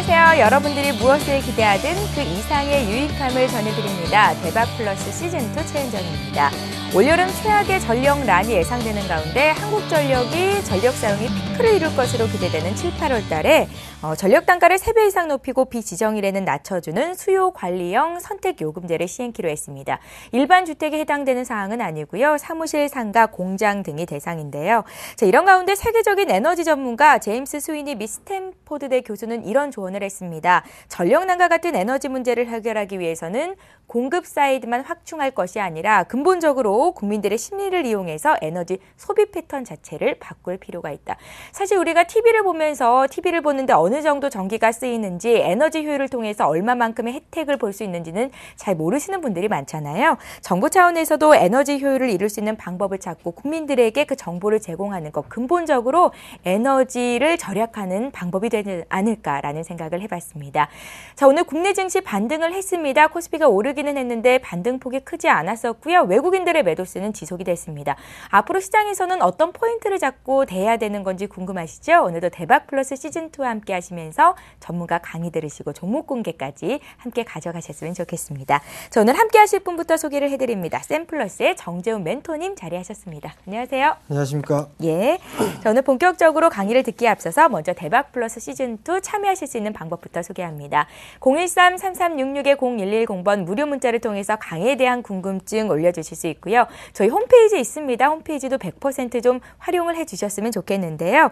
안녕하세요. 여러분들이 무엇을 기대하든 그 이상의 유익함을 전해드립니다. 대박플러스 시즌2 최은정입니다. 올여름 최악의 전력난이 예상되는 가운데 한국전력이 전력 사용이 피크를 이룰 것으로 기대되는 7, 8월 달에 전력 단가를 3배 이상 높이고 비지정일에는 낮춰주는 수요관리형 선택요금제를 시행키로 했습니다. 일반 주택에 해당되는 사항은 아니고요. 사무실, 상가, 공장 등이 대상인데요. 자, 이런 가운데 세계적인 에너지 전문가 제임스 스위니 미 스탠포드대 교수는 이런 조언을 했습니다. 전력난과 같은 에너지 문제를 해결하기 위해서는 공급 사이드만 확충할 것이 아니라 근본적으로 국민들의 심리를 이용해서 에너지 소비 패턴 자체를 바꿀 필요가 있다. 사실 우리가 TV를 보는데 어느 정도 전기가 쓰이는지 에너지 효율을 통해서 얼마만큼의 혜택을 볼 수 있는지는 잘 모르시는 분들이 많잖아요. 정부 차원에서도 에너지 효율을 이룰 수 있는 방법을 찾고 국민들에게 그 정보를 제공하는 것, 근본적으로 에너지를 절약하는 방법이 되지 않을까라는 생각을 해봤습니다. 자, 오늘 국내 증시 반등을 했습니다. 코스피가 오르기는 했는데 반등폭이 크지 않았었고요. 외국인들의 매도세는 지속이 됐습니다. 앞으로 시장에서는 어떤 포인트를 잡고 대해야 되는 건지 궁금하시죠? 오늘도 대박플러스 시즌2와 함께 하시면서 전문가 강의 들으시고 종목 공개까지 함께 가져가셨으면 좋겠습니다. 자, 오늘 함께 하실 분부터 소개를 해드립니다. 샘플러스의 정재훈 멘토님 자리하셨습니다. 안녕하세요. 안녕하십니까. 예. 자, 오늘 본격적으로 강의를 듣기에 앞서서 먼저 대박플러스 시즌2 참여하실 수 있는 방법부터 소개합니다. 013-3366-0110번 무료 문자를 통해서 강의에 대한 궁금증 올려주실 수 있고요. 저희 홈페이지 있습니다. 홈페이지도 100% 좀 활용을 해주셨으면 좋겠는데요.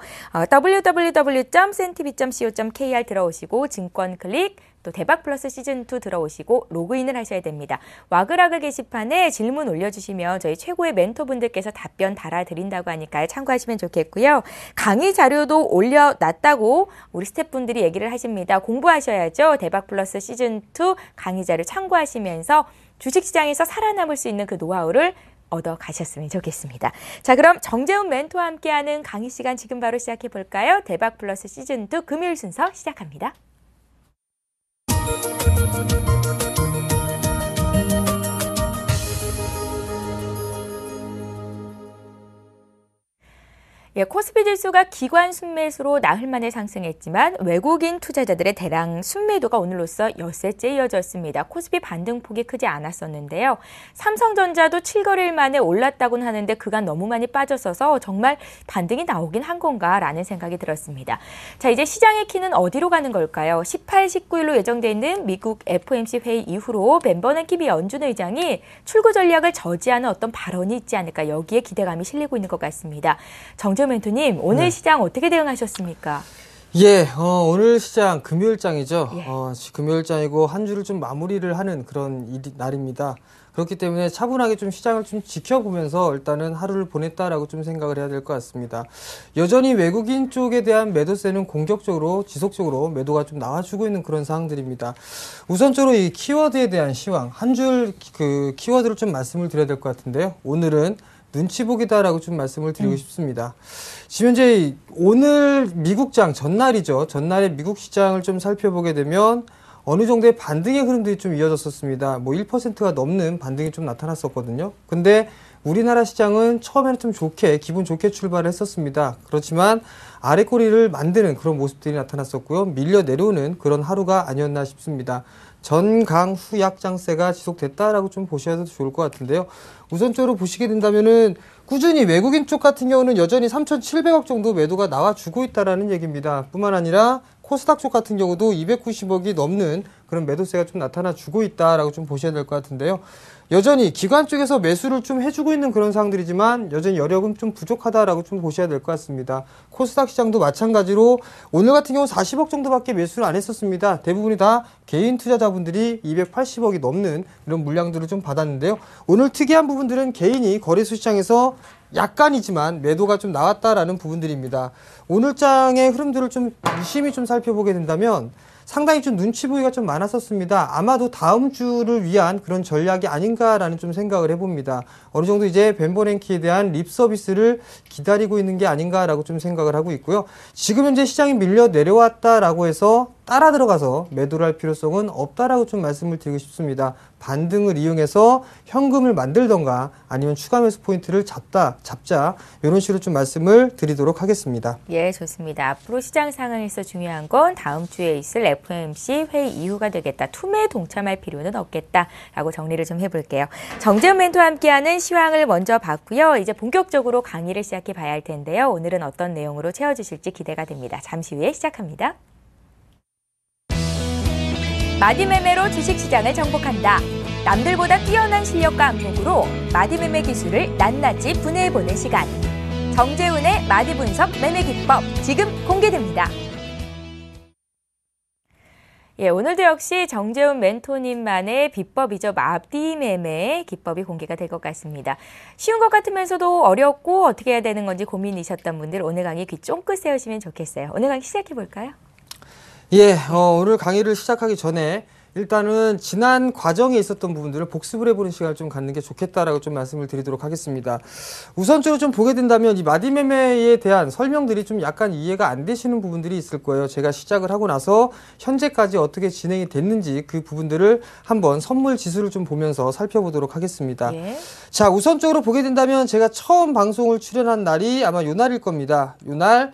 www.cntv.co.kr 들어오시고 증권 클릭, 또 대박플러스 시즌2 들어오시고 로그인을 하셔야 됩니다. 와글와글 게시판에 질문 올려주시면 저희 최고의 멘토분들께서 답변 달아드린다고 하니까요. 참고하시면 좋겠고요. 강의 자료도 올려놨다고 우리 스태프분들이 얘기를 하십니다. 공부하셔야죠. 대박플러스 시즌2 강의 자료 참고하시면서 주식시장에서 살아남을 수 있는 그 노하우를 얻어 가셨으면 좋겠습니다. 자, 그럼 정재훈 멘토와 함께하는 강의 시간 지금 바로 시작해 볼까요? 대박플러스 시즌2 금요일 순서 시작합니다. 예, 코스피 지수가 기관 순매수로 나흘 만에 상승했지만 외국인 투자자들의 대량 순매도가 오늘로써 엿새째 이어졌습니다. 코스피 반등폭이 크지 않았었는데요. 삼성전자도 7거래일 만에 올랐다고는 하는데 그간 너무 많이 빠졌어서 정말 반등이 나오긴 한 건가라는 생각이 들었습니다. 자, 이제 시장의 키는 어디로 가는 걸까요? 18, 19일로 예정돼 있는 미국 FOMC 회의 이후로 벤 버냉키 연준 의장이 출구 전략을 저지하는 어떤 발언이 있지 않을까, 여기에 기대감이 실리고 있는 것 같습니다. 정재훈 멘토님, 오늘 시장 어떻게 대응하셨습니까? 예, 오늘 시장 금요일장이죠. 예. 금요일장이고 한 주를 좀 마무리를 하는 그런 날입니다. 그렇기 때문에 차분하게 좀 시장을 좀 지켜보면서 일단은 하루를 보냈다라고 좀 생각을 해야 될 것 같습니다. 여전히 외국인 쪽에 대한 매도세는 공격적으로 지속적으로 매도가 좀 나와주고 있는 그런 상황들입니다. 우선적으로 이 키워드에 대한 시황, 한 줄 그 키워드를 좀 말씀을 드려야 될 것 같은데요. 오늘은 눈치보기다라고 좀 말씀을 드리고 싶습니다. 지금 현재 오늘 미국장 전날이죠. 전날의 미국 시장을 좀 살펴보게 되면 어느 정도의 반등의 흐름들이 좀 이어졌었습니다. 뭐 1%가 넘는 반등이 좀 나타났었거든요. 근데 우리나라 시장은 처음에는 좀 기분 좋게 출발을 했었습니다. 그렇지만 아래꼬리를 만드는 그런 모습들이 나타났었고요. 밀려 내려오는 그런 하루가 아니었나 싶습니다. 전강 후약 장세가 지속됐다라고 좀 보셔도 좋을 것 같은데요. 우선적으로 보시게 된다면은 꾸준히 외국인 쪽 같은 경우는 여전히 3,700억 정도 매도가 나와주고 있다라는 얘기입니다. 뿐만 아니라 코스닥 쪽 같은 경우도 290억이 넘는 그런 매도세가 좀 나타나주고 있다라고 좀 보셔야 될 것 같은데요. 여전히 기관 쪽에서 매수를 좀 해주고 있는 그런 상황들이지만 여전히 여력은 좀 부족하다라고 좀 보셔야 될 것 같습니다. 코스닥 시장도 마찬가지로 오늘 같은 경우 40억 정도밖에 매수를 안 했었습니다. 대부분이 다 개인 투자자분들이 280억이 넘는 이런 물량들을 좀 받았는데요. 오늘 특이한 부분들은 개인이 거래소 시장에서 약간이지만 매도가 좀 나왔다라는 부분들입니다. 오늘 장의 흐름들을 좀 유심히 좀 살펴보게 된다면 상당히 좀 눈치 보기가 좀 많았었습니다. 아마도 다음 주를 위한 그런 전략이 아닌가라는 좀 생각을 해봅니다. 어느 정도 이제 벤 버냉키에 대한 립 서비스를 기다리고 있는 게 아닌가라고 좀 생각을 하고 있고요. 지금 현재 시장이 밀려 내려왔다라고 해서 따라 들어가서 매도를 할 필요성은 없다라고 좀 말씀을 드리고 싶습니다. 반등을 이용해서 현금을 만들던가 아니면 추가 매수 포인트를 잡자 이런 식으로 좀 말씀을 드리도록 하겠습니다. 예, 좋습니다. 앞으로 시장 상황에서 중요한 건 다음 주에 있을 FOMC 회의 이후가 되겠다. 투매에 동참할 필요는 없겠다라고 정리를 좀 해볼게요. 정재훈 멘토와 함께하는 시황을 먼저 봤고요. 이제 본격적으로 강의를 시작해 봐야 할 텐데요. 오늘은 어떤 내용으로 채워주실지 기대가 됩니다. 잠시 후에 시작합니다. 마디매매로 주식시장을 정복한다. 남들보다 뛰어난 실력과 안목으로 마디매매 기술을 낱낱이 분해해보는 시간. 정재훈의 마디분석 매매 기법 지금 공개됩니다. 예, 오늘도 역시 정재훈 멘토님만의 비법이죠. 마디매매 기법이 공개가 될 것 같습니다. 쉬운 것 같으면서도 어렵고 어떻게 해야 되는 건지 고민이셨던 분들 오늘 강의 귀 쫑긋 세우시면 좋겠어요. 오늘 강의 시작해볼까요? 예, 오늘 강의를 시작하기 전에 일단은 지난 과정에 있었던 부분들을 복습을 해보는 시간을 좀 갖는 게 좋겠다라고 좀 말씀을 드리도록 하겠습니다. 우선적으로 좀 보게 된다면 이 마디매매에 대한 설명들이 좀 약간 이해가 안 되시는 부분들이 있을 거예요. 제가 시작을 하고 나서 현재까지 어떻게 진행이 됐는지 그 부분들을 한번 선물 지수를 좀 보면서 살펴보도록 하겠습니다. 예. 자, 우선적으로 보게 된다면 제가 처음 방송을 출연한 날이 아마 요 날일 겁니다. 요 날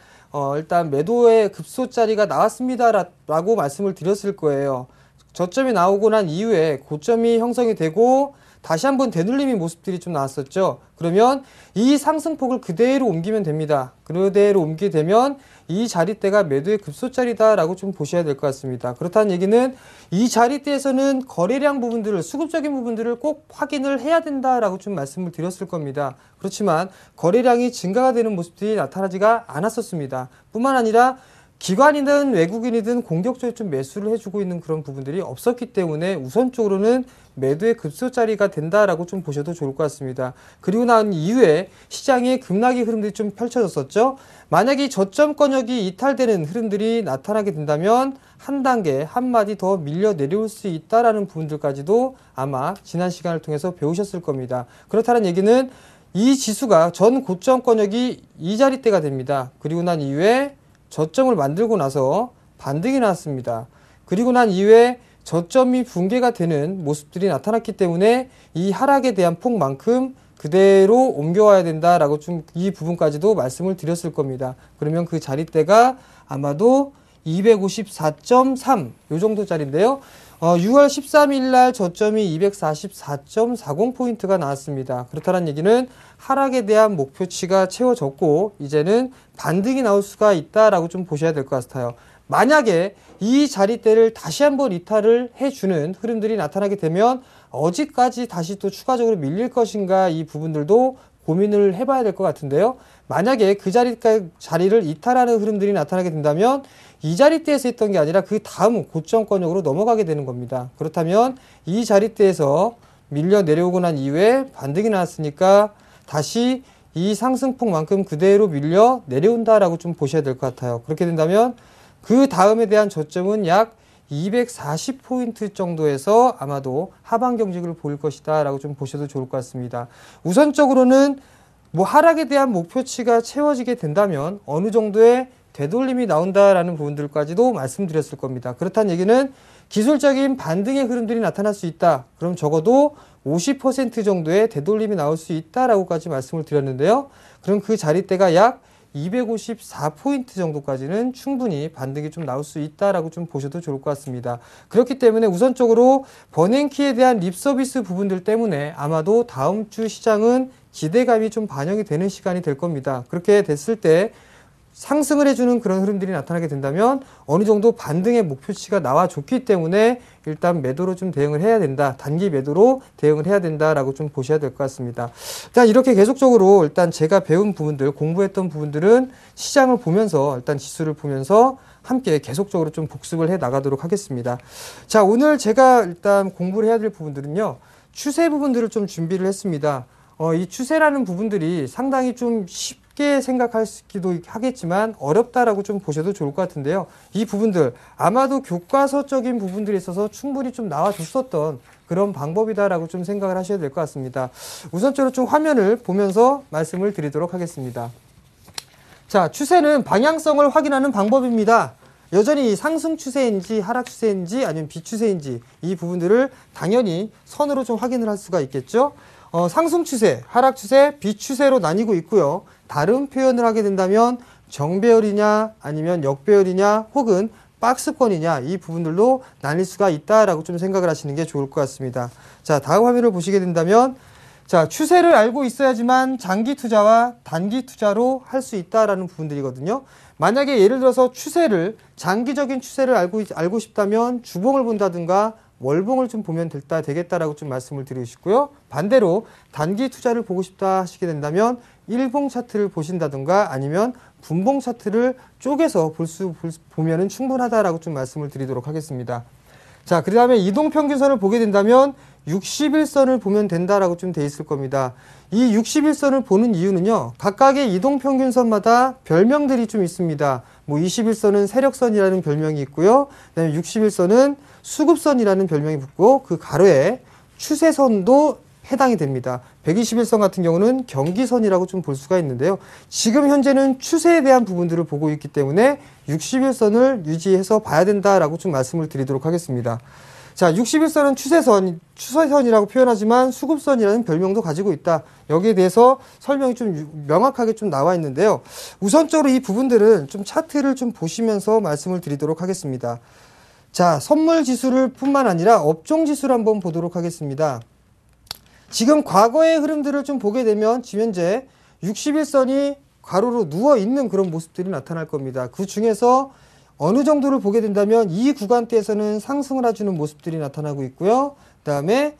일단 매도의 급소짜리가 나왔습니다라고 말씀을 드렸을 거예요. 저점이 나오고 난 이후에 고점이 형성이 되고 다시 한번 되눌림의 모습들이 좀 나왔었죠. 그러면 이 상승폭을 그대로 옮기면 됩니다. 그대로 옮기게 되면 이 자리대가 매도의 급소짜리다라고 좀 보셔야 될 것 같습니다. 그렇다는 얘기는 이 자리대에서는 거래량 부분들을, 수급적인 부분들을 꼭 확인을 해야 된다라고 좀 말씀을 드렸을 겁니다. 그렇지만 거래량이 증가가 되는 모습들이 나타나지가 않았었습니다. 뿐만 아니라 기관이든 외국인이든 공격적으로 좀 매수를 해주고 있는 그런 부분들이 없었기 때문에 우선적으로는 매도의 급소짜리가 된다라고 좀 보셔도 좋을 것 같습니다. 그리고 난 이후에 시장의 급락의 흐름들이 좀 펼쳐졌었죠. 만약에 저점권역이 이탈되는 흐름들이 나타나게 된다면 한 단계, 한 마디 더 밀려 내려올 수 있다라는 부분들까지도 아마 지난 시간을 통해서 배우셨을 겁니다. 그렇다는 얘기는 이 지수가 전 고점권역이 이 자리대가 됩니다. 그리고 난 이후에 저점을 만들고 나서 반등이 나왔습니다. 그리고 난 이후에 저점이 붕괴가 되는 모습들이 나타났기 때문에 이 하락에 대한 폭만큼 그대로 옮겨와야 된다라고 좀 이 부분까지도 말씀을 드렸을 겁니다. 그러면 그 자리대가 아마도 254.3 요 정도짜리인데요. 6월 13일 날 저점이 244.40포인트가 나왔습니다. 그렇다는 얘기는 하락에 대한 목표치가 채워졌고 이제는 반등이 나올 수가 있다라고 좀 보셔야 될 것 같아요. 만약에 이 자리대를 다시 한번 이탈을 해주는 흐름들이 나타나게 되면 어디까지 다시 또 추가적으로 밀릴 것인가 이 부분들도 고민을 해봐야 될 것 같은데요. 만약에 그 자리를 이탈하는 흐름들이 나타나게 된다면 이 자리대에서 있던 게 아니라 그 다음 고점권역으로 넘어가게 되는 겁니다. 그렇다면 이 자리대에서 밀려 내려오고 난 이후에 반등이 나왔으니까 다시 이 상승폭만큼 그대로 밀려 내려온다라고 좀 보셔야 될 것 같아요. 그렇게 된다면 그 다음에 대한 저점은 약 240포인트 정도에서 아마도 하방 경직을 보일 것이다 라고 좀 보셔도 좋을 것 같습니다. 우선적으로는 뭐 하락에 대한 목표치가 채워지게 된다면 어느 정도의 되돌림이 나온다라는 부분들까지도 말씀드렸을 겁니다. 그렇다는 얘기는 기술적인 반등의 흐름들이 나타날 수 있다. 그럼 적어도 50% 정도의 되돌림이 나올 수 있다라고까지 말씀을 드렸는데요. 그럼 그 자리대가 약 254포인트 정도까지는 충분히 반등이 좀 나올 수 있다라고 좀 보셔도 좋을 것 같습니다. 그렇기 때문에 우선적으로 버냉키에 대한 립서비스 부분들 때문에 아마도 다음 주 시장은 기대감이 좀 반영이 되는 시간이 될 겁니다. 그렇게 됐을 때 상승을 해주는 그런 흐름들이 나타나게 된다면 어느 정도 반등의 목표치가 나와줬기 때문에 일단 매도로 좀 대응을 해야 된다. 단기 매도로 대응을 해야 된다라고 좀 보셔야 될 것 같습니다. 일단 이렇게 계속적으로 일단 제가 배운 부분들, 공부했던 부분들은 시장을 보면서 일단 지수를 보면서 함께 계속적으로 좀 복습을 해 나가도록 하겠습니다. 자, 오늘 제가 일단 공부를 해야 될 부분들은요. 추세 부분들을 좀 준비를 했습니다. 이 추세라는 부분들이 상당히 좀 쉽게 생각하기도 하겠지만 어렵다라고 좀 보셔도 좋을 것 같은데요. 이 부분들 아마도 교과서적인 부분들이 있어서 충분히 좀 나와줬었던 그런 방법이다라고 좀 생각을 하셔야 될 것 같습니다. 우선적으로 좀 화면을 보면서 말씀을 드리도록 하겠습니다. 자, 추세는 방향성을 확인하는 방법입니다. 여전히 상승 추세인지 하락 추세인지 아니면 비추세인지 이 부분들을 당연히 선으로 좀 확인을 할 수가 있겠죠. 상승 추세, 하락 추세, 비추세로 나뉘고 있고요. 다른 표현을 하게 된다면 정배열이냐 아니면 역배열이냐 혹은 박스권이냐 이 부분들로 나뉠 수가 있다라고 좀 생각을 하시는 게 좋을 것 같습니다. 자, 다음 화면을 보시게 된다면 자, 추세를 알고 있어야지만 장기 투자와 단기 투자로 할 수 있다라는 부분들이거든요. 만약에 예를 들어서 장기적인 추세를 알고 싶다면 주봉을 본다든가 월봉을 좀 보면 되겠다라고 좀 말씀을 드리고 싶고요. 반대로 단기 투자를 보고 싶다 하시게 된다면 일봉 차트를 보신다든가 아니면 분봉 차트를 쪼개서 보면은 충분하다라고 좀 말씀을 드리도록 하겠습니다. 자, 그 다음에 이동평균선을 보게 된다면 61선을 보면 된다라고 좀 돼 있을 겁니다. 이 61선을 보는 이유는요, 각각의 이동평균선마다 별명들이 좀 있습니다. 뭐 21선은 세력선이라는 별명이 있고요. 그다음에 61선은 수급선이라는 별명이 붙고 그 가로에 추세선도 해당이 됩니다. 121선 같은 경우는 경기선이라고 좀 볼 수가 있는데요. 지금 현재는 추세에 대한 부분들을 보고 있기 때문에 61선을 유지해서 봐야 된다라고 좀 말씀을 드리도록 하겠습니다. 자, 61선은 추세선이라고 표현하지만 수급선이라는 별명도 가지고 있다. 여기에 대해서 설명이 좀 명확하게 좀 나와 있는데요. 우선적으로 이 부분들은 좀 차트를 좀 보시면서 말씀을 드리도록 하겠습니다. 자, 선물 지수를 뿐만 아니라 업종 지수를 한번 보도록 하겠습니다. 지금 과거의 흐름들을 좀 보게 되면 지금 현재 61선이 가로로 누워있는 그런 모습들이 나타날 겁니다. 그 중에서 어느 정도를 보게 된다면 이 구간대에서는 상승을 해주는 모습들이 나타나고 있고요. 그 다음에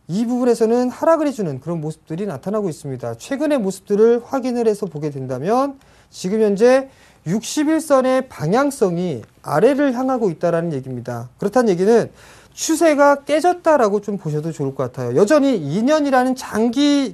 이 부분에서는 하락을 해주는 그런 모습들이 나타나고 있습니다. 최근의 모습들을 확인을 해서 보게 된다면 지금 현재 61선의 방향성이 아래를 향하고 있다는 얘기입니다. 그렇다는 얘기는 추세가 깨졌다라고 좀 보셔도 좋을 것 같아요. 여전히 2년이라는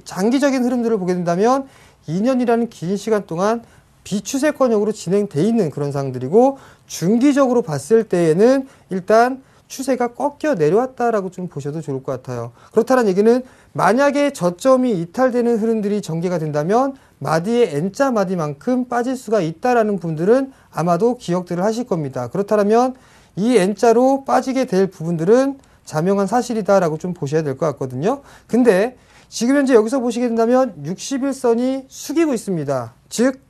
장기적인 흐름들을 보게 된다면 2년이라는 긴 시간 동안 비추세권역으로 진행돼 있는 그런 상황들이고 중기적으로 봤을 때에는 일단 추세가 꺾여 내려왔다라고 좀 보셔도 좋을 것 같아요. 그렇다는 얘기는 만약에 저점이 이탈되는 흐름들이 전개가 된다면 마디의 N자 마디만큼 빠질 수가 있다라는 분들은 아마도 기억들을 하실 겁니다. 그렇다면 이 N자로 빠지게 될 부분들은 자명한 사실이다라고 좀 보셔야 될 것 같거든요. 근데 지금 현재 여기서 보시게 된다면 61선이 숙이고 있습니다. 즉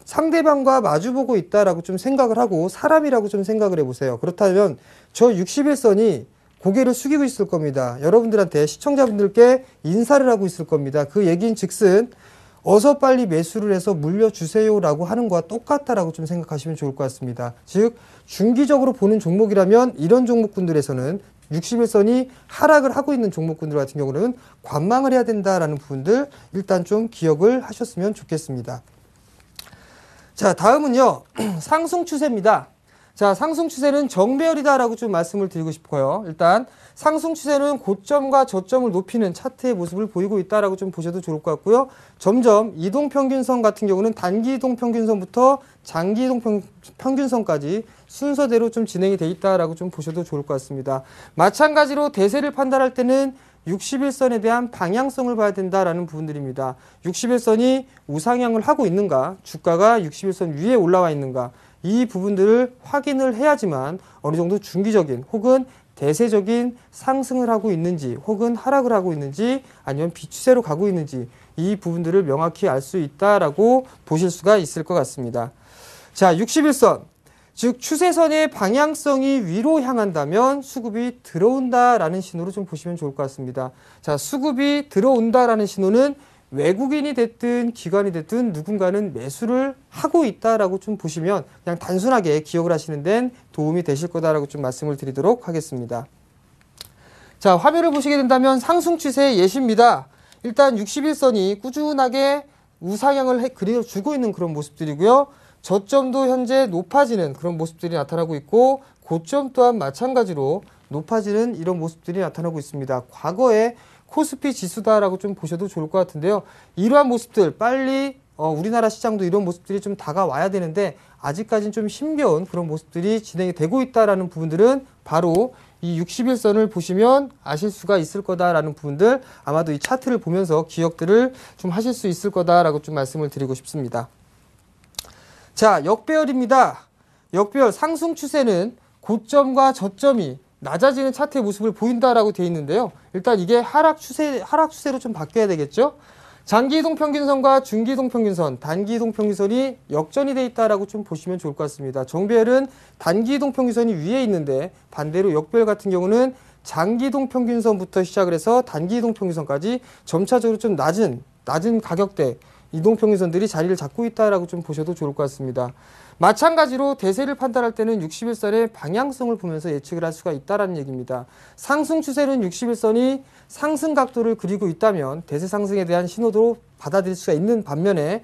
상대방과 마주보고 있다라고 좀 생각을 하고 사람이라고 좀 생각을 해보세요. 그렇다면 저 61선이 고개를 숙이고 있을 겁니다. 여러분들한테 시청자분들께 인사를 하고 있을 겁니다. 그 얘기인 즉슨 어서 빨리 매수를 해서 물려주세요라고 하는 거와 똑같다라고 좀 생각하시면 좋을 것 같습니다. 즉 중기적으로 보는 종목이라면 이런 종목군들에서는 61선이 하락을 하고 있는 종목군들 같은 경우는 관망을 해야 된다라는 부분들 일단 좀 기억을 하셨으면 좋겠습니다. 자, 다음은요. 상승 추세입니다. 자, 상승 추세는 정배열이다라고 좀 말씀을 드리고 싶어요. 일단 상승 추세는 고점과 저점을 높이는 차트의 모습을 보이고 있다라고 좀 보셔도 좋을 것 같고요. 점점 이동평균선 같은 경우는 단기 이동평균선부터 장기 이동평균선까지 순서대로 좀 진행이 돼 있다라고 좀 보셔도 좋을 것 같습니다. 마찬가지로 대세를 판단할 때는 61선에 대한 방향성을 봐야 된다라는 부분들입니다. 61선이 우상향을 하고 있는가, 주가가 61선 위에 올라와 있는가, 이 부분들을 확인을 해야지만 어느 정도 중기적인 혹은 대세적인 상승을 하고 있는지 혹은 하락을 하고 있는지 아니면 비추세로 가고 있는지 이 부분들을 명확히 알 수 있다라고 보실 수가 있을 것 같습니다. 자, 61선. 즉 추세선의 방향성이 위로 향한다면 수급이 들어온다라는 신호로 좀 보시면 좋을 것 같습니다. 자, 수급이 들어온다라는 신호는 외국인이 됐든 기관이 됐든 누군가는 매수를 하고 있다라고 좀 보시면 그냥 단순하게 기억을 하시는 데는 도움이 되실 거다라고 좀 말씀을 드리도록 하겠습니다. 자, 화면을 보시게 된다면 상승 추세의 예시입니다. 일단 61선이 꾸준하게 우상향을 그려주고 있는 그런 모습들이고요. 저점도 현재 높아지는 그런 모습들이 나타나고 있고 고점 또한 마찬가지로 높아지는 이런 모습들이 나타나고 있습니다. 과거에 코스피 지수다라고 좀 보셔도 좋을 것 같은데요. 이러한 모습들 빨리 우리나라 시장도 이런 모습들이 좀 다가와야 되는데 아직까지는 좀 힘겨운 그런 모습들이 진행이 되고 있다라는 부분들은 바로 이 61선을 보시면 아실 수가 있을 거다라는 부분들 아마도 이 차트를 보면서 기억들을 좀 하실 수 있을 거다라고 좀 말씀을 드리고 싶습니다. 자, 역배열입니다. 역별 상승 추세는 고점과 저점이 낮아지는 차트의 모습을 보인다라고 되어 있는데요. 일단 이게 하락 추세로 좀 바뀌어야 되겠죠. 장기 이동 평균선과 중기 이동 평균선, 단기 이동 평균선이 역전이 되어 있다라고 좀 보시면 좋을 것 같습니다. 정별은 단기 이동 평균선이 위에 있는데 반대로 역별 같은 경우는 장기 이동 평균선부터 시작을 해서 단기 이동 평균선까지 점차적으로 좀 낮은 가격대 이동 평균선들이 자리를 잡고 있다라고 좀 보셔도 좋을 것 같습니다. 마찬가지로 대세를 판단할 때는 61선의 방향성을 보면서 예측을 할 수가 있다는 얘기입니다. 상승 추세는 61선이 상승 각도를 그리고 있다면 대세 상승에 대한 신호도 받아들일 수가 있는 반면에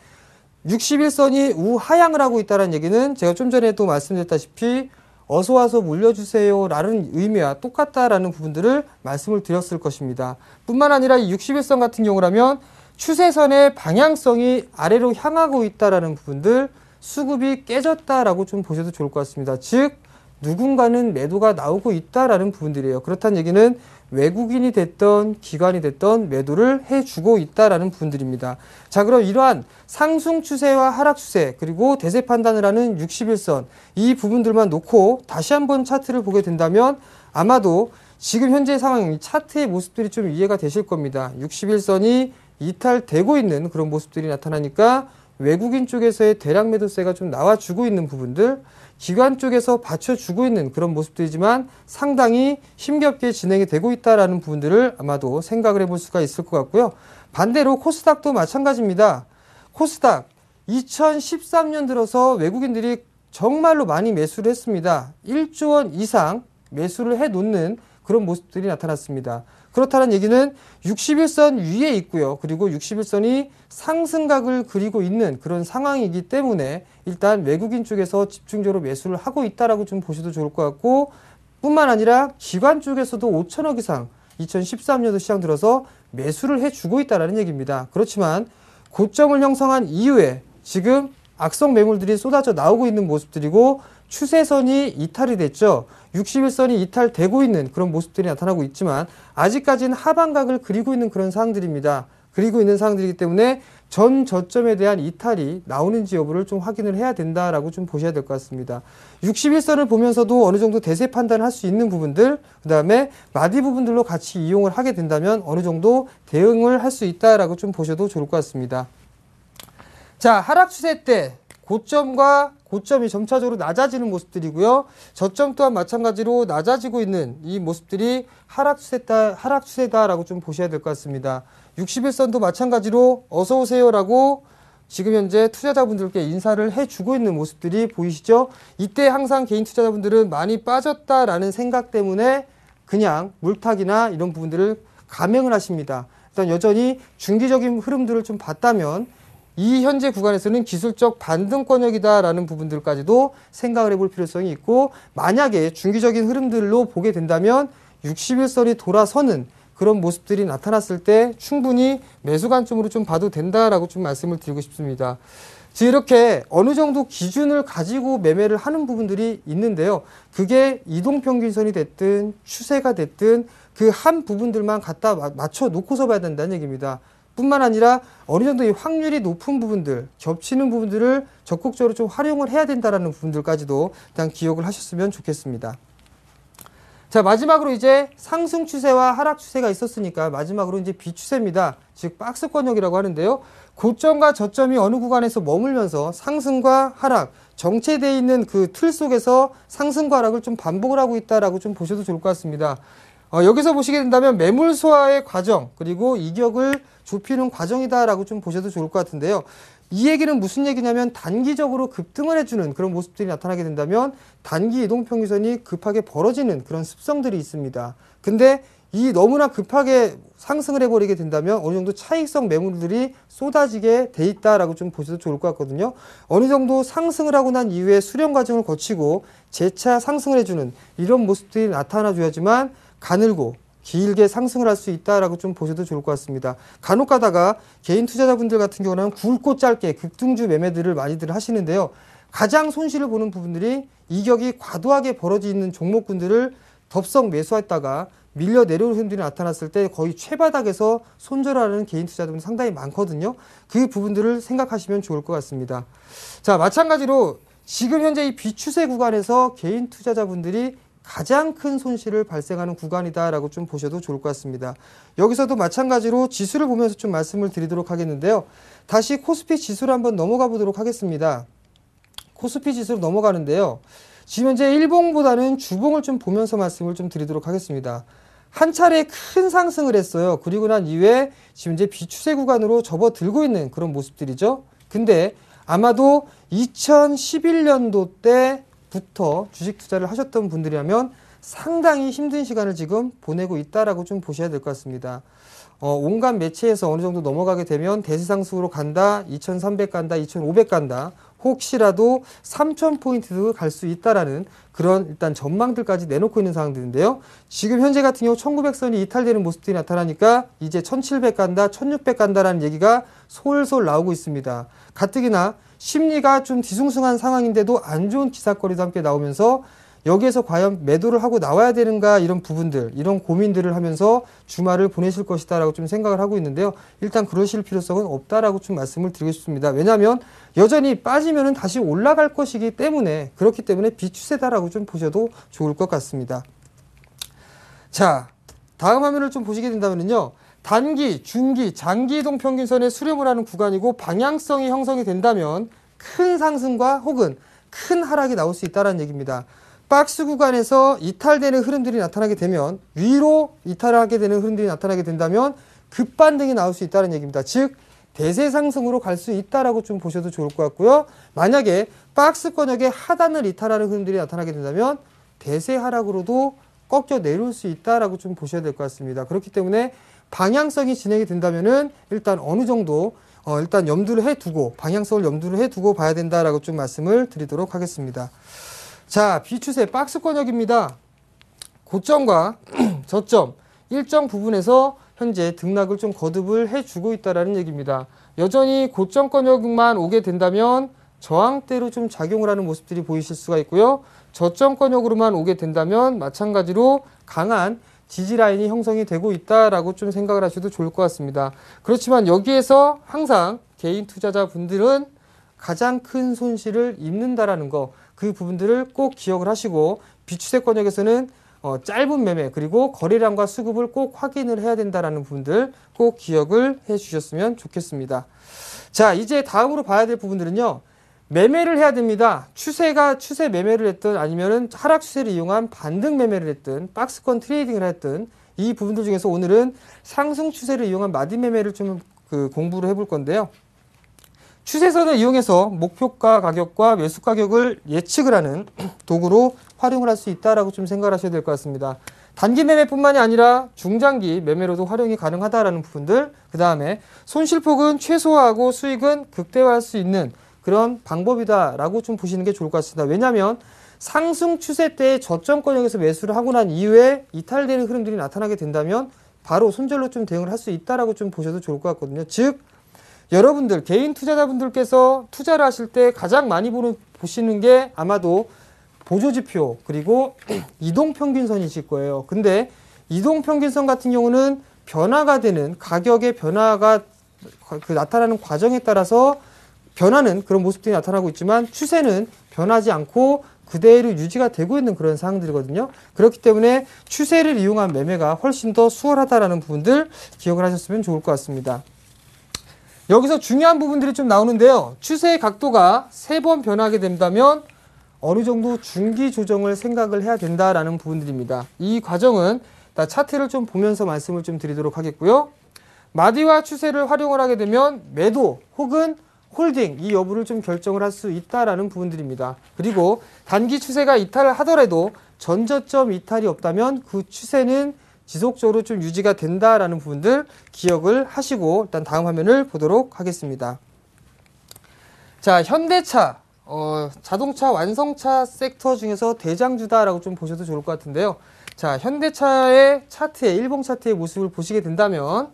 61선이 우하향을 하고 있다는 얘기는 제가 좀 전에도 말씀드렸다시피 어서 와서 물려주세요 라는 의미와 똑같다라는 부분들을 말씀을 드렸을 것입니다. 뿐만 아니라 이 61선 같은 경우라면 추세선의 방향성이 아래로 향하고 있다라는 부분들, 수급이 깨졌다라고 좀 보셔도 좋을 것 같습니다. 즉 누군가는 매도가 나오고 있다라는 부분들이에요. 그렇다는 얘기는 외국인이 됐던 기관이 됐던 매도를 해주고 있다라는 부분들입니다. 자, 그럼 이러한 상승 추세와 하락 추세 그리고 대세 판단을 하는 61선 이 부분들만 놓고 다시 한번 차트를 보게 된다면 아마도 지금 현재 상황 차트의 모습들이 좀 이해가 되실 겁니다. 61선이 이탈되고 있는 그런 모습들이 나타나니까 외국인 쪽에서의 대량 매도세가 좀 나와주고 있는 부분들, 기관 쪽에서 받쳐주고 있는 그런 모습들이지만 상당히 힘겹게 진행이 되고 있다는 부분들을 아마도 생각을 해볼 수가 있을 것 같고요. 반대로 코스닥도 마찬가지입니다. 코스닥 2013년 들어서 외국인들이 정말로 많이 매수를 했습니다. 1조 원 이상 매수를 해놓는 그런 모습들이 나타났습니다. 그렇다는 얘기는 61선 위에 있고요. 그리고 61선이 상승각을 그리고 있는 그런 상황이기 때문에 일단 외국인 쪽에서 집중적으로 매수를 하고 있다라고 좀 보셔도 좋을 것 같고 뿐만 아니라 기관 쪽에서도 5천억 이상 2013년도 시장 들어서 매수를 해주고 있다는 얘기입니다. 그렇지만 고점을 형성한 이후에 지금 악성 매물들이 쏟아져 나오고 있는 모습들이고 추세선이 이탈이 됐죠. 61선이 이탈되고 있는 그런 모습들이 나타나고 있지만 아직까지는 하반각을 그리고 있는 그런 상황들입니다. 그리고 있는 상황들이기 때문에 전 저점에 대한 이탈이 나오는지 여부를 좀 확인을 해야 된다라고 좀 보셔야 될 것 같습니다. 61선을 보면서도 어느 정도 대세 판단을 할 수 있는 부분들, 그 다음에 마디 부분들로 같이 이용을 하게 된다면 어느 정도 대응을 할 수 있다라고 좀 보셔도 좋을 것 같습니다. 자, 하락 추세 때 고점과 고점이 점차적으로 낮아지는 모습들이고요. 저점 또한 마찬가지로 낮아지고 있는 이 모습들이 하락 추세다라고 좀 보셔야 될 것 같습니다. 61선도 마찬가지로 어서 오세요라고 지금 현재 투자자분들께 인사를 해주고 있는 모습들이 보이시죠? 이때 항상 개인 투자자분들은 많이 빠졌다라는 생각 때문에 그냥 물타기나 이런 부분들을 감행을 하십니다. 일단 여전히 중기적인 흐름들을 좀 봤다면 이 현재 구간에서는 기술적 반등권역이다라는 부분들까지도 생각을 해볼 필요성이 있고 만약에 중기적인 흐름들로 보게 된다면 61선이 돌아서는 그런 모습들이 나타났을 때 충분히 매수 관점으로 좀 봐도 된다라고 좀 말씀을 드리고 싶습니다. 즉 이렇게 어느 정도 기준을 가지고 매매를 하는 부분들이 있는데요. 그게 이동평균선이 됐든 추세가 됐든 그 한 부분들만 갖다 맞춰 놓고서 봐야 된다는 얘기입니다. 뿐만 아니라 어느 정도 이 확률이 높은 부분들, 겹치는 부분들을 적극적으로 좀 활용을 해야 된다는 부분들까지도 일단 기억을 하셨으면 좋겠습니다. 자, 마지막으로 이제 상승 추세와 하락 추세가 있었으니까 마지막으로 이제 비추세입니다. 즉 박스권역이라고 하는데요. 고점과 저점이 어느 구간에서 머물면서 상승과 하락, 정체되어 있는 그 틀 속에서 상승과 하락을 좀 반복을 하고 있다라고 좀 보셔도 좋을 것 같습니다. 여기서 보시게 된다면 매물 소화의 과정 그리고 이격을 좁히는 과정이다라고 좀 보셔도 좋을 것 같은데요. 이 얘기는 무슨 얘기냐면 단기적으로 급등을 해주는 그런 모습들이 나타나게 된다면 단기 이동평균선이 급하게 벌어지는 그런 습성들이 있습니다. 근데 이 너무나 급하게 상승을 해버리게 된다면 어느 정도 차익성 매물들이 쏟아지게 돼 있다라고 좀 보셔도 좋을 것 같거든요. 어느 정도 상승을 하고 난 이후에 수렴 과정을 거치고 재차 상승을 해주는 이런 모습들이 나타나줘야지만 가늘고 길게 상승을 할 수 있다라고 좀 보셔도 좋을 것 같습니다. 간혹 가다가 개인 투자자분들 같은 경우는 굵고 짧게 급등주 매매들을 많이들 하시는데요. 가장 손실을 보는 부분들이 이격이 과도하게 벌어지는 종목군들을 덥석 매수했다가 밀려 내려오는 흐름들이 나타났을 때 거의 최바닥에서 손절하는 개인 투자자분들이 상당히 많거든요. 그 부분들을 생각하시면 좋을 것 같습니다. 자, 마찬가지로 지금 현재 이 비추세 구간에서 개인 투자자분들이 가장 큰 손실을 발생하는 구간이다라고 좀 보셔도 좋을 것 같습니다. 여기서도 마찬가지로 지수를 보면서 좀 말씀을 드리도록 하겠는데요. 다시 코스피 지수를 한번 넘어가 보도록 하겠습니다. 코스피 지수로 넘어가는데요. 지금 현재 일봉보다는 주봉을 좀 보면서 말씀을 좀 드리도록 하겠습니다. 한 차례 큰 상승을 했어요. 그리고 난 이후에 지금 이제 비추세 구간으로 접어들고 있는 그런 모습들이죠. 근데 아마도 2011년도 때부터 주식 투자를 하셨던 분들이라면 상당히 힘든 시간을 지금 보내고 있다라고 좀 보셔야 될 것 같습니다. 온갖 매체에서 어느 정도 넘어가게 되면 대세상승으로 간다, 2300 간다, 2500 간다, 혹시라도 3000포인트도 갈 수 있다라는 그런 일단 전망들까지 내놓고 있는 상황들인데요. 지금 현재 같은 경우 1900선이 이탈되는 모습들이 나타나니까 이제 1700 간다, 1600 간다라는 얘기가 솔솔 나오고 있습니다. 가뜩이나 심리가 좀 뒤숭숭한 상황인데도 안 좋은 기사거리도 함께 나오면서 여기에서 과연 매도를 하고 나와야 되는가 이런 부분들, 이런 고민들을 하면서 주말을 보내실 것이다라고 좀 생각을 하고 있는데요. 일단 그러실 필요성은 없다라고 좀 말씀을 드리고 싶습니다. 왜냐하면 여전히 빠지면은 다시 올라갈 것이기 때문에 그렇기 때문에 비추세다라고 좀 보셔도 좋을 것 같습니다. 자, 다음 화면을 좀 보시게 된다면요. 단기, 중기, 장기 이동 평균선에 수렴을 하는 구간이고 방향성이 형성이 된다면 큰 상승과 혹은 큰 하락이 나올 수 있다는 얘기입니다. 박스 구간에서 이탈되는 흐름들이 나타나게 되면 위로 이탈하게 되는 흐름들이 나타나게 된다면 급반등이 나올 수 있다는 얘기입니다. 즉 대세 상승으로 갈 수 있다라고 좀 보셔도 좋을 것 같고요. 만약에 박스권역의 하단을 이탈하는 흐름들이 나타나게 된다면 대세 하락으로도 꺾여 내려올 수 있다라고 좀 보셔야 될 것 같습니다. 그렇기 때문에 방향성이 진행이 된다면은 일단 어느 정도 일단 염두를 해두고 방향성을 염두를 해두고 봐야 된다라고 좀 말씀을 드리도록 하겠습니다. 자, 비추세 박스권역입니다. 고점과 저점 일정 부분에서 현재 등락을 좀 거듭을 해주고 있다라는 얘기입니다. 여전히 고점권역만 오게 된다면 저항대로 좀 작용을 하는 모습들이 보이실 수가 있고요. 저점권역으로만 오게 된다면 마찬가지로 강한 지지라인이 형성이 되고 있다라고 좀 생각을 하셔도 좋을 것 같습니다. 그렇지만 여기에서 항상 개인 투자자분들은 가장 큰 손실을 입는다라는 거, 그 부분들을 꼭 기억을 하시고 비추세권역에서는 짧은 매매 그리고 거래량과 수급을 꼭 확인을 해야 된다라는 부분들 꼭 기억을 해 주셨으면 좋겠습니다. 자, 이제 다음으로 봐야 될 부분들은요. 매매를 해야 됩니다. 추세 매매를 했든 아니면은 하락 추세를 이용한 반등 매매를 했든 박스권 트레이딩을 했든 이 부분들 중에서 오늘은 상승 추세를 이용한 마디 매매를 좀 공부를 해볼 건데요. 추세선을 이용해서 목표가 가격과 매수 가격을 예측을 하는 도구로 활용을 할 수 있다라고 좀 생각을 하셔야 될 것 같습니다. 단기 매매뿐만이 아니라 중장기 매매로도 활용이 가능하다라는 부분들, 그 다음에 손실폭은 최소화하고 수익은 극대화할 수 있는 그런 방법이다라고 좀 보시는 게 좋을 것 같습니다. 왜냐하면 상승 추세 때 저점권역에서 매수를 하고 난 이후에 이탈되는 흐름들이 나타나게 된다면 바로 손절로 좀 대응을 할 수 있다라고 좀 보셔도 좋을 것 같거든요. 즉 여러분들 개인 투자자분들께서 투자를 하실 때 가장 많이 보시는 게 아마도 보조지표 그리고 이동평균선이실 거예요. 근데 이동평균선 같은 경우는 변화가 되는 가격의 변화가 나타나는 과정에 따라서 변하는 그런 모습들이 나타나고 있지만 추세는 변하지 않고 그대로 유지가 되고 있는 그런 상황들이거든요. 그렇기 때문에 추세를 이용한 매매가 훨씬 더 수월하다라는 부분들 기억을 하셨으면 좋을 것 같습니다. 여기서 중요한 부분들이 좀 나오는데요. 추세의 각도가 3번 변하게 된다면 어느 정도 중기 조정을 생각을 해야 된다라는 부분들입니다. 이 과정은 차트를 좀 보면서 말씀을 좀 드리도록 하겠고요. 마디와 추세를 활용을 하게 되면 매도 혹은 홀딩 이 여부를 좀 결정을 할 수 있다라는 부분들입니다. 그리고 단기 추세가 이탈을 하더라도 전저점 이탈이 없다면 그 추세는 지속적으로 좀 유지가 된다라는 부분들 기억을 하시고 일단 다음 화면을 보도록 하겠습니다. 자, 현대차, 자동차 완성차 섹터 중에서 대장주다라고 좀 보셔도 좋을 것 같은데요. 자, 현대차의 차트에 일봉 차트의 모습을 보시게 된다면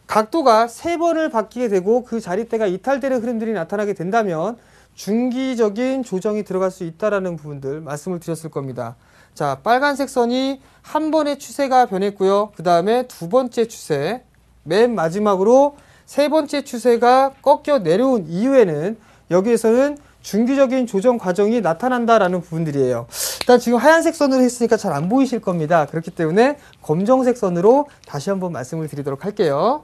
각도가 3번을 바뀌게 되고 그 자리대가 이탈되는 흐름들이 나타나게 된다면 중기적인 조정이 들어갈 수 있다라는 부분들 말씀을 드렸을 겁니다. 자, 빨간색 선이 한 번의 추세가 변했고요. 그 다음에 두 번째 추세, 맨 마지막으로 세 번째 추세가 꺾여 내려온 이후에는 여기에서는 중기적인 조정 과정이 나타난다라는 부분들이에요. 일단 지금 하얀색 선으로 했으니까 잘 안 보이실 겁니다. 그렇기 때문에 검정색 선으로 다시 한번 말씀을 드리도록 할게요.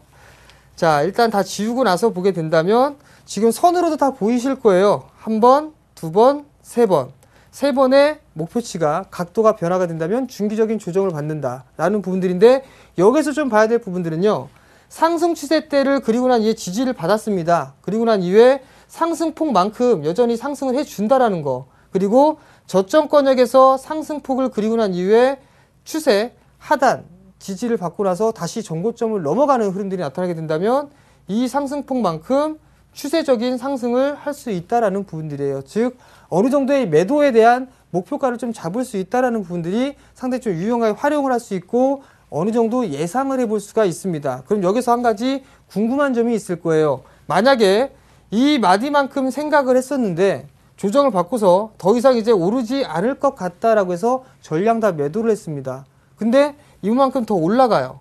자, 일단 다 지우고 나서 보게 된다면 지금 선으로도 다 보이실 거예요. 한 번, 두 번, 세 번. 세 번의 목표치가 각도가 변화가 된다면 중기적인 조정을 받는다라는 부분들인데 여기서 좀 봐야 될 부분들은요. 상승 추세대를 그리고 난 이후에 지지를 받았습니다. 그리고 난 이후에 상승폭만큼 여전히 상승을 해준다라는 거. 그리고 저점권역에서 상승폭을 그리고 난 이후에 추세, 하단, 지지를 받고 나서 다시 전고점을 넘어가는 흐름들이 나타나게 된다면 이 상승폭만큼 추세적인 상승을 할 수 있다라는 부분들이에요. 즉 어느 정도의 매도에 대한 목표가를 좀 잡을 수 있다라는 부분들이 상당히 좀 유용하게 활용을 할 수 있고 어느 정도 예상을 해볼 수가 있습니다. 그럼 여기서 한 가지 궁금한 점이 있을 거예요. 만약에 이 마디만큼 생각을 했었는데 조정을 받고서 더 이상 이제 오르지 않을 것 같다라고 해서 전량 다 매도를 했습니다. 근데 이만큼 더 올라가요.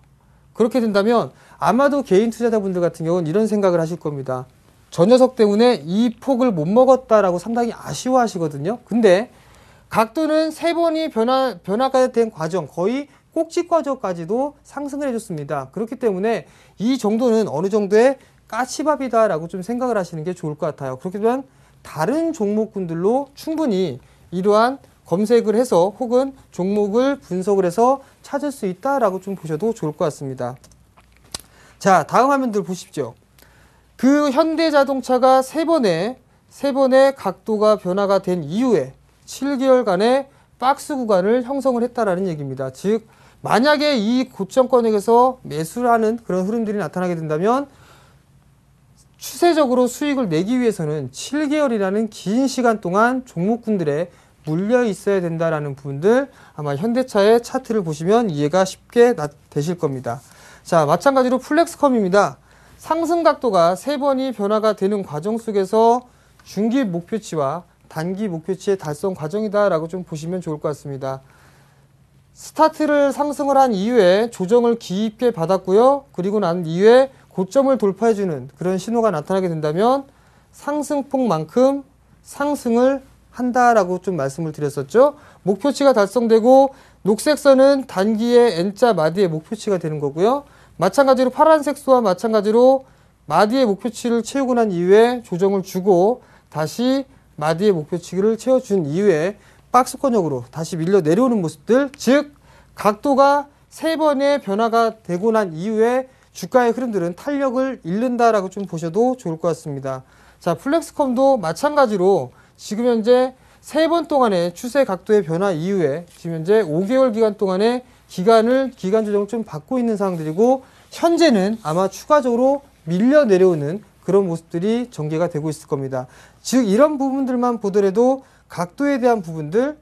그렇게 된다면 아마도 개인 투자자분들 같은 경우는 이런 생각을 하실 겁니다. 저 녀석 때문에 이 폭을 못 먹었다라고 상당히 아쉬워하시거든요. 근데 각도는 세 번이 변화가 된 과정, 거의 꼭지과정까지도 상승을 해줬습니다. 그렇기 때문에 이 정도는 어느 정도의 까치밥이다라고 좀 생각을 하시는 게 좋을 것 같아요. 그렇게 되면 다른 종목군들로 충분히 이러한 검색을 해서 혹은 종목을 분석을 해서 찾을 수 있다라고 좀 보셔도 좋을 것 같습니다. 자, 다음 화면들 보십시오. 그 현대자동차가 세 번의 각도가 변화가 된 이후에 7개월간의 박스 구간을 형성을 했다라는 얘기입니다. 즉 만약에 이 고점권역에서 매수를 하는 그런 흐름들이 나타나게 된다면 추세적으로 수익을 내기 위해서는 7개월이라는 긴 시간 동안 종목군들에 물려 있어야 된다라는 부분들 아마 현대차의 차트를 보시면 이해가 쉽게 되실 겁니다. 자, 마찬가지로 플렉스컴입니다. 상승 각도가 세 번이 변화가 되는 과정 속에서 중기 목표치와 단기 목표치의 달성 과정이다라고 좀 보시면 좋을 것 같습니다. 스타트를 상승을 한 이후에 조정을 깊게 받았고요. 그리고 난 이후에 고점을 돌파해주는 그런 신호가 나타나게 된다면 상승폭만큼 상승을 한다라고 좀 말씀을 드렸었죠. 목표치가 달성되고 녹색 선은 단기의 N자 마디의 목표치가 되는 거고요. 마찬가지로 파란색 수와 마찬가지로 마디의 목표치를 채우고 난 이후에 조정을 주고 다시 마디의 목표치를 채워준 이후에 박스권역으로 다시 밀려 내려오는 모습들, 즉 각도가 세 번의 변화가 되고 난 이후에 주가의 흐름들은 탄력을 잃는다라고 좀 보셔도 좋을 것 같습니다. 자, 플렉스컴도 마찬가지로 지금 현재 세 번 동안의 추세 각도의 변화 이후에 지금 현재 5개월 기간 동안의 기간 조정을 좀 받고 있는 상황들이고 현재는 아마 추가적으로 밀려 내려오는 그런 모습들이 전개가 되고 있을 겁니다. 즉 이런 부분들만 보더라도 각도에 대한 부분들,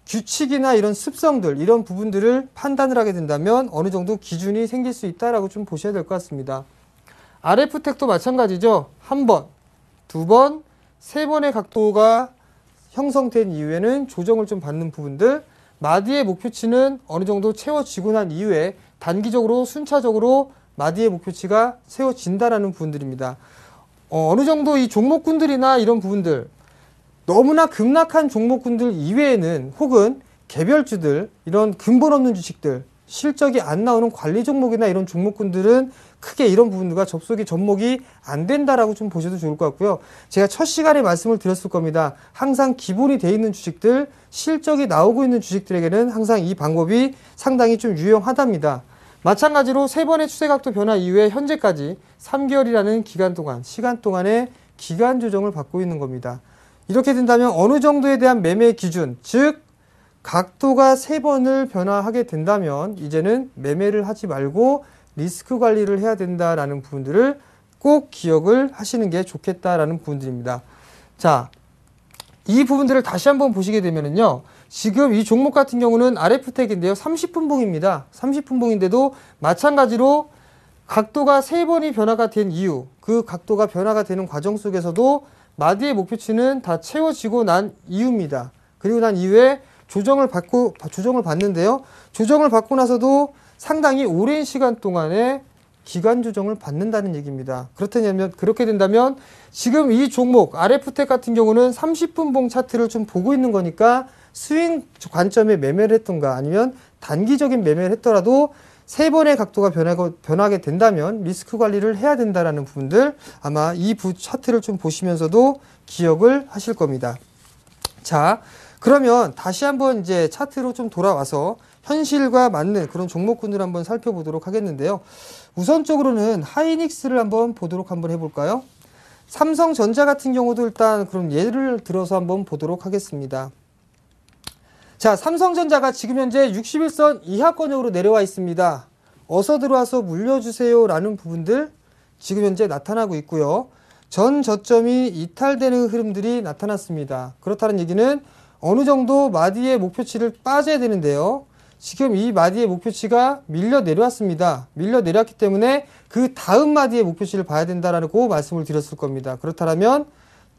규칙이나 이런 습성들, 이런 부분들을 판단을 하게 된다면 어느 정도 기준이 생길 수 있다라고 좀 보셔야 될 것 같습니다. RF텍도 마찬가지죠. 한 번, 두 번, 세 번의 각도가 형성된 이후에는 조정을 좀 받는 부분들, 마디의 목표치는 어느 정도 채워지고 난 이후에 단기적으로 순차적으로 마디의 목표치가 세워진다라는 부분들입니다. 어느 정도 이 종목군들이나 이런 부분들, 너무나 급락한 종목군들 이외에는 혹은 개별주들, 이런 근본 없는 주식들, 실적이 안 나오는 관리 종목이나 이런 종목군들은 크게 이런 부분들과 접목이 안 된다라고 좀 보셔도 좋을 것 같고요. 제가 첫 시간에 말씀을 드렸을 겁니다. 항상 기본이 돼 있는 주식들, 실적이 나오고 있는 주식들에게는 항상 이 방법이 상당히 좀 유용하답니다. 마찬가지로 세 번의 추세각도 변화 이후에 현재까지 3개월이라는 시간 동안의 기간 조정을 받고 있는 겁니다. 이렇게 된다면 어느 정도에 대한 매매 기준, 즉 각도가 세 번을 변화하게 된다면 이제는 매매를 하지 말고 리스크 관리를 해야 된다라는 부분들을 꼭 기억을 하시는 게 좋겠다라는 부분들입니다. 자, 이 부분들을 다시 한번 보시게 되면은요. 지금 이 종목 같은 경우는 RF텍인데요. 30분봉입니다. 30분봉인데도 마찬가지로 각도가 세 번이 변화가 된 이유, 그 각도가 변화가 되는 과정 속에서도 마디의 목표치는 다 채워지고 난 이유입니다. 그리고 난 이후에 조정을 받는데요. 조정을 받고 나서도 상당히 오랜 시간 동안의 기관 조정을 받는다는 얘기입니다. 그렇게 된다면 지금 이 종목 RF텍 같은 경우는 30분봉 차트를 좀 보고 있는 거니까 스윙 관점에 매매를 했던가 아니면 단기적인 매매를 했더라도 세 번의 각도가 변하게 된다면 리스크 관리를 해야 된다라는 부분들 아마 이 차트를 좀 보시면서도 기억을 하실 겁니다. 자, 그러면 다시 한번 이제 차트로 좀 돌아와서 현실과 맞는 그런 종목군을 한번 살펴보도록 하겠는데요. 우선적으로는 하이닉스를 한번 보도록 한번 해볼까요? 삼성전자 같은 경우도 일단 그럼 예를 들어서 한번 보도록 하겠습니다. 자, 삼성전자가 지금 현재 61선 이하권역으로 내려와 있습니다. 어서 들어와서 물려주세요 라는 부분들 지금 현재 나타나고 있고요. 전 저점이 이탈되는 흐름들이 나타났습니다. 그렇다는 얘기는 어느 정도 마디의 목표치를 빠져야 되는데요. 지금 이 마디의 목표치가 밀려 내려왔습니다. 밀려 내려왔기 때문에 그 다음 마디의 목표치를 봐야 된다라고 말씀을 드렸을 겁니다. 그렇다면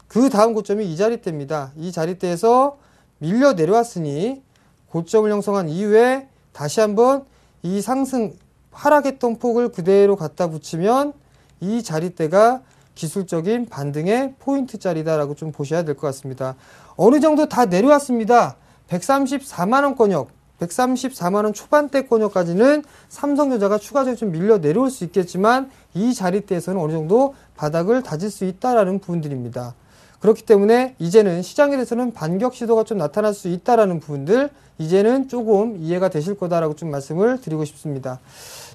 그 다음 고점이 이 자리대입니다. 이 자리대에서 밀려 내려왔으니 고점을 형성한 이후에 다시 한번 이 상승 하락했던 폭을 그대로 갖다 붙이면 이 자리대가 기술적인 반등의 포인트짜리다라고 좀 보셔야 될 것 같습니다. 어느 정도 다 내려왔습니다. 134만원권역, 134만원 초반대권역까지는 삼성전자가 추가적으로 좀 밀려 내려올 수 있겠지만 이 자리대에서는 어느 정도 바닥을 다질 수 있다라는 부분들입니다. 그렇기 때문에 이제는 시장에 대해서는 반격 시도가 좀 나타날 수 있다라는 부분들 이제는 조금 이해가 되실 거다라고 좀 말씀을 드리고 싶습니다.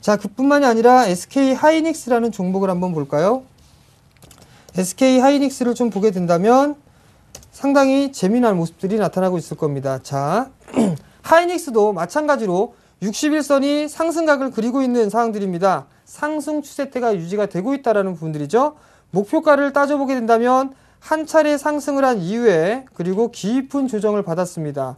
자, 그뿐만이 아니라 SK 하이닉스라는 종목을 한번 볼까요? SK 하이닉스를 좀 보게 된다면 상당히 재미난 모습들이 나타나고 있을 겁니다. 자, 하이닉스도 마찬가지로 61선이 상승각을 그리고 있는 상황들입니다. 상승 추세대가 유지가 되고 있다는 부분들이죠. 목표가를 따져보게 된다면 한 차례 상승을 한 이후에 그리고 깊은 조정을 받았습니다.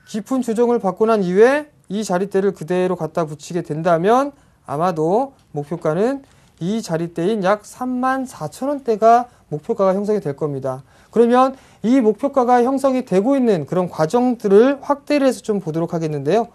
깊은 조정을 받고 난 이후에 이 자리대를 그대로 갖다 붙이게 된다면 아마도 목표가는 이 자리대인 약 34,000원대가 목표가가 형성이 될 겁니다. 그러면 이 목표가가 형성이 되고 있는 그런 과정들을 확대를 해서 좀 보도록 하겠는데요.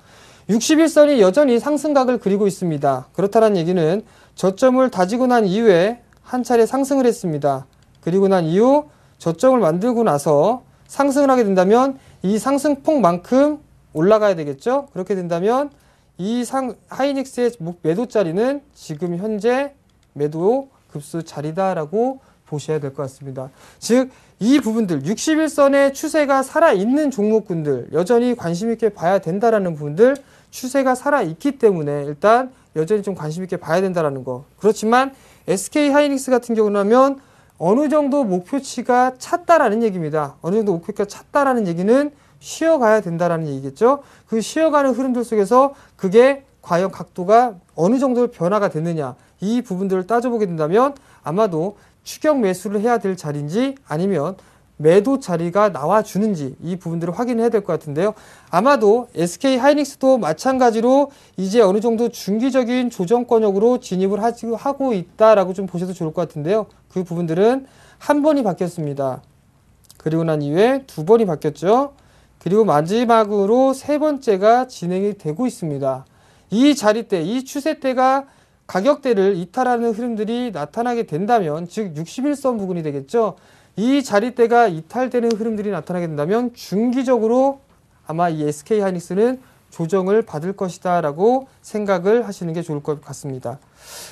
61선이 여전히 상승각을 그리고 있습니다. 그렇다는 얘기는 저점을 다지고 난 이후에 한 차례 상승을 했습니다. 그리고 난 이후 저점을 만들고 나서 상승을 하게 된다면 이 상승폭만큼 올라가야 되겠죠. 그렇게 된다면 이 하이닉스의 매도 자리는 지금 현재 매도 급수 자리다라고 보셔야 될 것 같습니다. 즉 이 부분들 61선의 추세가 살아있는 종목군들 여전히 관심 있게 봐야 된다라는 부분들 추세가 살아있기 때문에 일단 여전히 좀 관심 있게 봐야 된다라는 거. 그렇지만 SK 하이닉스 같은 경우는 어느 정도 목표치가 찼다라는 얘기입니다. 어느 정도 목표치가 찼다라는 얘기는 쉬어가야 된다라는 얘기겠죠. 그 쉬어가는 흐름들 속에서 그게 과연 각도가 어느 정도 변화가 됐느냐 이 부분들을 따져보게 된다면 아마도 추격 매수를 해야 될 자리인지 아니면 매도 자리가 나와주는지 이 부분들을 확인해야 될 것 같은데요. 아마도 SK 하이닉스도 마찬가지로 이제 어느 정도 중기적인 조정권역으로 진입을 하고 있다라고 좀 보셔도 좋을 것 같은데요. 그 부분들은 한 번이 바뀌었습니다. 그리고 난 이후에 두 번이 바뀌었죠. 그리고 마지막으로 세 번째가 진행이 되고 있습니다. 이 자리대, 이 추세대가 가격대를 이탈하는 흐름들이 나타나게 된다면 즉 61선 부근이 되겠죠. 이 자리대가 이탈되는 흐름들이 나타나게 된다면 중기적으로 아마 이 SK 하이닉스는 조정을 받을 것이다 라고 생각을 하시는 게 좋을 것 같습니다.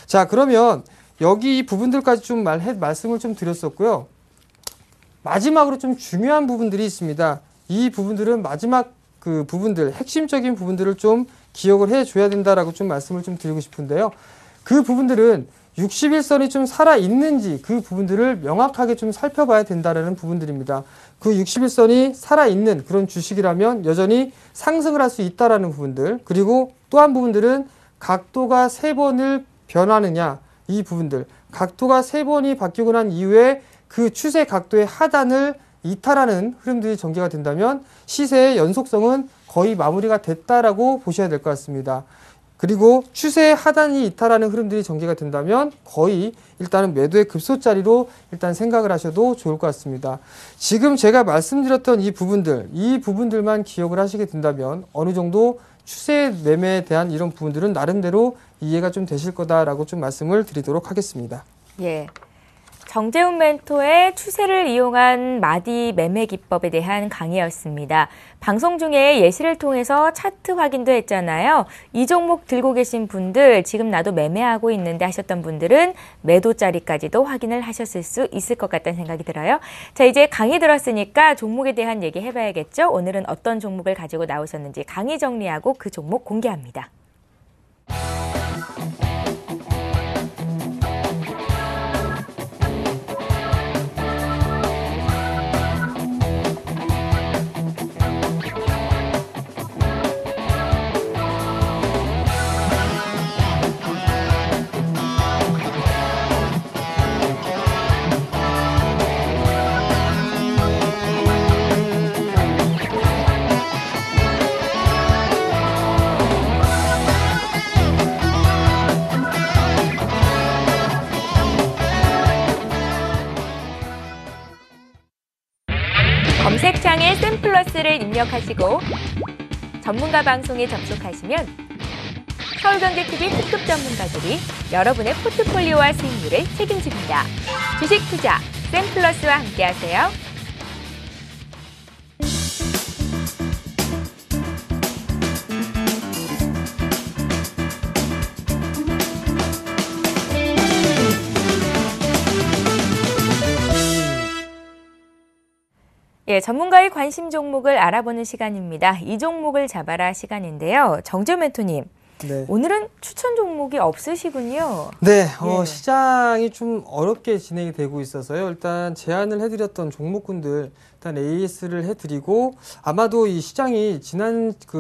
자, 그러면 여기 이 부분들까지 좀 말씀을 좀 드렸었고요. 마지막으로 좀 중요한 부분들이 있습니다. 이 부분들은 마지막 그 부분들, 핵심적인 부분들을 좀 기억을 해줘야 된다라고 좀 말씀을 좀 드리고 싶은데요. 그 부분들은 61선이 좀 살아있는지 그 부분들을 명확하게 좀 살펴봐야 된다는 부분들입니다. 그 61선이 살아있는 그런 주식이라면 여전히 상승을 할 수 있다는 부분들 그리고 또 한 부분들은 각도가 3번을 변하느냐 이 부분들 각도가 3번이 바뀌고 난 이후에 그 추세 각도의 하단을 이탈하는 흐름들이 전개가 된다면 시세의 연속성은 거의 마무리가 됐다라고 보셔야 될 것 같습니다. 그리고 추세의 하단이 이탈하는 흐름들이 전개가 된다면 거의 일단은 매도의 급소자리로 일단 생각을 하셔도 좋을 것 같습니다. 지금 제가 말씀드렸던 이 부분들만 기억을 하시게 된다면 어느 정도 추세 매매에 대한 이런 부분들은 나름대로 이해가 좀 되실 거다라고 좀 말씀을 드리도록 하겠습니다. 예. 정재훈 멘토의 추세를 이용한 마디 매매 기법에 대한 강의였습니다. 방송 중에 예시를 통해서 차트 확인도 했잖아요. 이 종목 들고 계신 분들, 지금 나도 매매하고 있는데 하셨던 분들은 매도 자리까지도 확인을 하셨을 수 있을 것 같다는 생각이 들어요. 자, 이제 강의 들었으니까 종목에 대한 얘기 해봐야겠죠? 오늘은 어떤 종목을 가지고 나오셨는지 강의 정리하고 그 종목 공개합니다. 검색창에 샘플러스를 입력하시고 전문가 방송에 접속하시면 서울경제TV 특급 전문가들이 여러분의 포트폴리오와 수익률을 책임집니다. 주식 투자 샘플러스와 함께하세요. 예, 전문가의 관심 종목을 알아보는 시간입니다. 이 종목을 잡아라 시간인데요. 정재훈 멘토님, 네. 오늘은 추천 종목이 없으시군요. 네, 예. 시장이 좀 어렵게 진행이 되고 있어서요. 일단 제안을 해드렸던 종목군들 일단 AS를 해드리고 아마도 이 시장이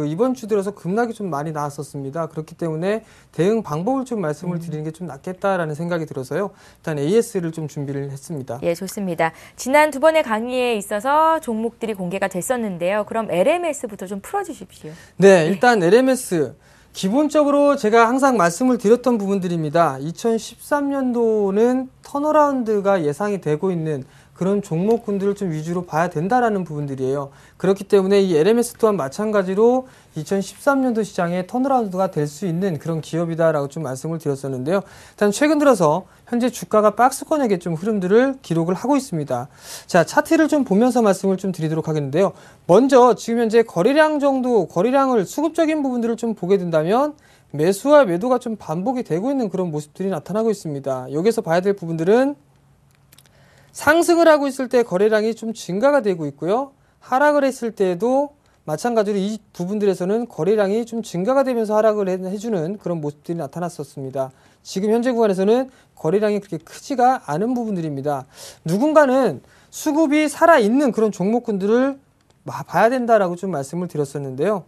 이번 주 들어서 급락이 좀 많이 나왔었습니다. 그렇기 때문에 대응 방법을 좀 말씀을 드리는 게 좀 낫겠다라는 생각이 들어서요. 일단 AS를 좀 준비를 했습니다. 예, 좋습니다. 지난 두 번의 강의에 있어서 종목들이 공개가 됐었는데요. 그럼 LMS부터 좀 풀어주십시오. 네, 일단 LMS. 기본적으로 제가 항상 말씀을 드렸던 부분들입니다. 2013년도는 턴어라운드가 예상이 되고 있는 그런 종목군들을 좀 위주로 봐야 된다라는 부분들이에요. 그렇기 때문에 이 LMS 또한 마찬가지로 2013년도 시장에 턴어라운드가 될 수 있는 그런 기업이다라고 좀 말씀을 드렸었는데요. 일단 최근 들어서 현재 주가가 박스권역의 좀 흐름들을 기록을 하고 있습니다. 자, 차트를 좀 보면서 말씀을 좀 드리도록 하겠는데요. 먼저 지금 현재 거래량을 수급적인 부분들을 좀 보게 된다면 매수와 매도가 좀 반복이 되고 있는 그런 모습들이 나타나고 있습니다. 여기서 봐야 될 부분들은 상승을 하고 있을 때 거래량이 좀 증가가 되고 있고요. 하락을 했을 때에도 마찬가지로 이 부분들에서는 거래량이 좀 증가가 되면서 하락을 해주는 그런 모습들이 나타났었습니다. 지금 현재 구간에서는 거래량이 그렇게 크지가 않은 부분들입니다. 누군가는 수급이 살아있는 그런 종목군들을 봐야 된다라고 좀 말씀을 드렸었는데요.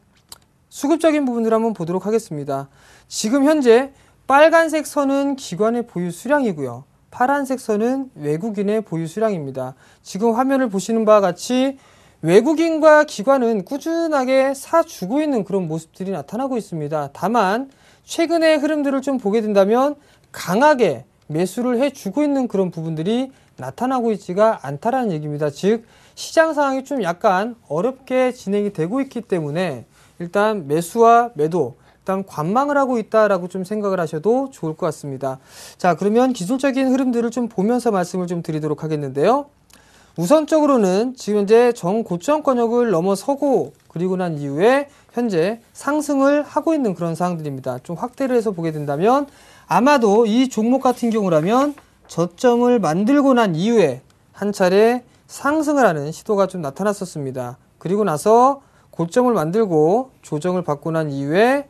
수급적인 부분들을 한번 보도록 하겠습니다. 지금 현재 빨간색 선은 기관의 보유 수량이고요. 파란색 선은 외국인의 보유 수량입니다. 지금 화면을 보시는 바와 같이 외국인과 기관은 꾸준하게 사주고 있는 그런 모습들이 나타나고 있습니다. 다만 최근의 흐름들을 좀 보게 된다면 강하게 매수를 해주고 있는 그런 부분들이 나타나고 있지가 않다라는 얘기입니다. 즉 시장 상황이 좀 약간 어렵게 진행이 되고 있기 때문에 일단 매수와 매도 일단 관망을 하고 있다라고 좀 생각을 하셔도 좋을 것 같습니다. 자, 그러면 기술적인 흐름들을 좀 보면서 말씀을 좀 드리도록 하겠는데요. 우선적으로는 지금 현재 정고점권역을 넘어서고 그리고 난 이후에 현재 상승을 하고 있는 그런 상황들입니다. 좀 확대를 해서 보게 된다면 아마도 이 종목 같은 경우라면 저점을 만들고 난 이후에 한 차례 상승을 하는 시도가 좀 나타났었습니다. 그리고 나서 고점을 만들고 조정을 받고 난 이후에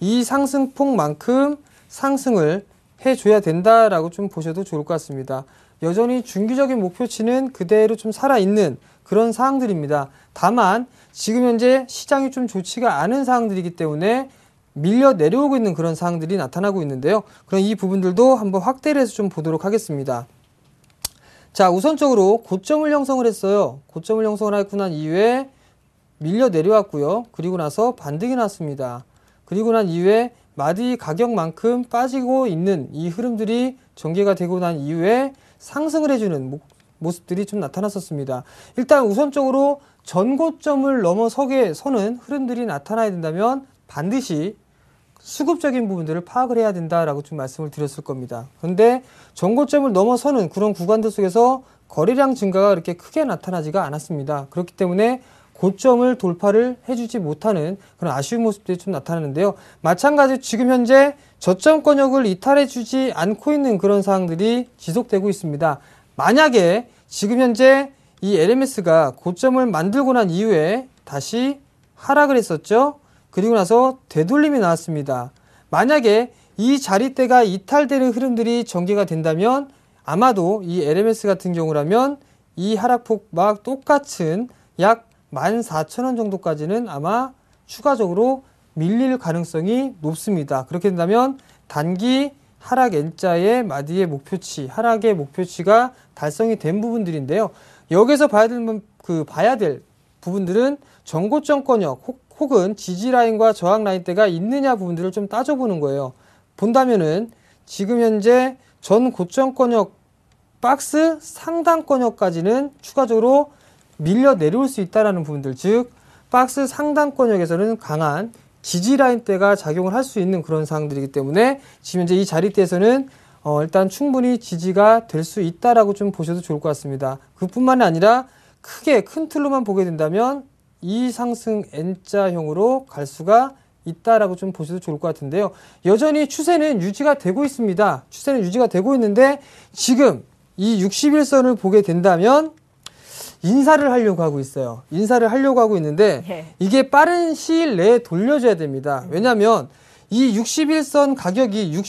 이 상승폭만큼 상승을 해줘야 된다라고 좀 보셔도 좋을 것 같습니다. 여전히 중기적인 목표치는 그대로 좀 살아있는 그런 사항들입니다. 다만 지금 현재 시장이 좀 좋지가 않은 사항들이기 때문에 밀려 내려오고 있는 그런 사항들이 나타나고 있는데요. 그럼 이 부분들도 한번 확대를 해서 좀 보도록 하겠습니다. 자, 우선적으로 고점을 형성을 했어요. 고점을 형성을 하고 난 이후에 밀려 내려왔고요. 그리고 나서 반등이 났습니다. 그리고 난 이후에 마디 가격만큼 빠지고 있는 이 흐름들이 전개가 되고 난 이후에 상승을 해주는 모습들이 좀 나타났었습니다. 일단 우선적으로 전고점을 넘어서게 서는 흐름들이 나타나야 된다면 반드시 수급적인 부분들을 파악을 해야 된다라고 좀 말씀을 드렸을 겁니다. 그런데 전고점을 넘어서는 그런 구간들 속에서 거래량 증가가 그렇게 크게 나타나지가 않았습니다. 그렇기 때문에 고점을 돌파를 해주지 못하는 그런 아쉬운 모습들이 좀 나타나는데요. 마찬가지로 지금 현재 저점권역을 이탈해주지 않고 있는 그런 상황들이 지속되고 있습니다. 만약에 지금 현재 이 LMS가 고점을 만들고 난 이후에 다시 하락을 했었죠. 그리고 나서 되돌림이 나왔습니다. 만약에 이 자리대가 이탈되는 흐름들이 전개가 된다면 아마도 이 LMS 같은 경우라면 이 하락폭과 똑같은 약 14,000원 정도까지는 아마 추가적으로 밀릴 가능성이 높습니다. 그렇게 된다면 단기 하락 N자의 마디의 목표치, 하락의 목표치가 달성이 된 부분들인데요. 여기서 봐야 될 부분들은 전고점권역 혹은 지지라인과 저항라인대가 있느냐 부분들을 좀 따져보는 거예요. 본다면은 지금 현재 전 고점권역 박스 상단권역까지는 추가적으로 밀려 내려올 수 있다는 부분들, 즉 박스 상단권역에서는 강한 지지라인대가 작용을 할 수 있는 그런 상황들이기 때문에 지금 현재 이 자리대에서는 일단 충분히 지지가 될 수 있다라고 좀 보셔도 좋을 것 같습니다. 그뿐만이 아니라 크게 큰 틀로만 보게 된다면 이 상승 N자형으로 갈 수가 있다라고 좀 보셔도 좋을 것 같은데요. 여전히 추세는 유지가 되고 있습니다. 추세는 유지가 되고 있는데 지금 이 60일선을 보게 된다면 인사를 하려고 하고 있어요. 인사를 하려고 하고 있는데 이게 빠른 시일 내에 돌려줘야 됩니다. 왜냐하면 이 60일선 가격이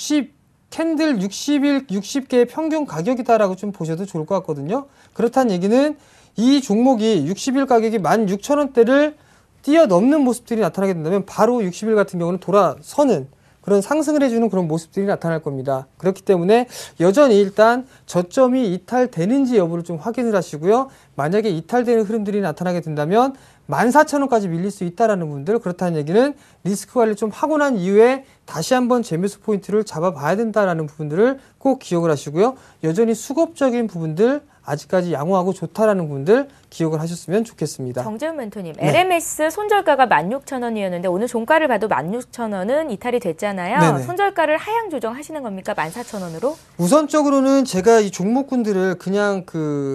캔들 60일 60개의 평균 가격이다라고 좀 보셔도 좋을 것 같거든요. 그렇다는 얘기는 이 종목이 60일 가격이 16,000원대를 뛰어넘는 모습들이 나타나게 된다면 바로 60일 같은 경우는 돌아서는 그런 상승을 해주는 그런 모습들이 나타날 겁니다. 그렇기 때문에 여전히 일단 저점이 이탈되는지 여부를 좀 확인을 하시고요. 만약에 이탈되는 흐름들이 나타나게 된다면 14,000원까지 밀릴 수 있다는 분들, 그렇다는 얘기는 리스크 관리를 좀 하고 난 이후에 다시 한번 재매수 포인트를 잡아봐야 된다는 부분들을 꼭 기억을 하시고요. 여전히 수급적인 부분들, 아직까지 양호하고 좋다라는 분들 기억을 하셨으면 좋겠습니다. 정재훈 멘토님, LMS 손절가가 16,000원이었는데 오늘 종가를 봐도 16,000원은 이탈이 됐잖아요. 네네. 손절가를 하향 조정하시는 겁니까? 14,000원으로? 우선적으로는 제가 이 종목군들을 그냥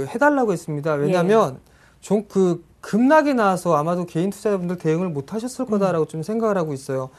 해달라고 했습니다. 왜냐하면 급락이 나와서 아마도 개인 투자자분들 대응을 못 하셨을 거다라고 좀 생각을 하고 있어요.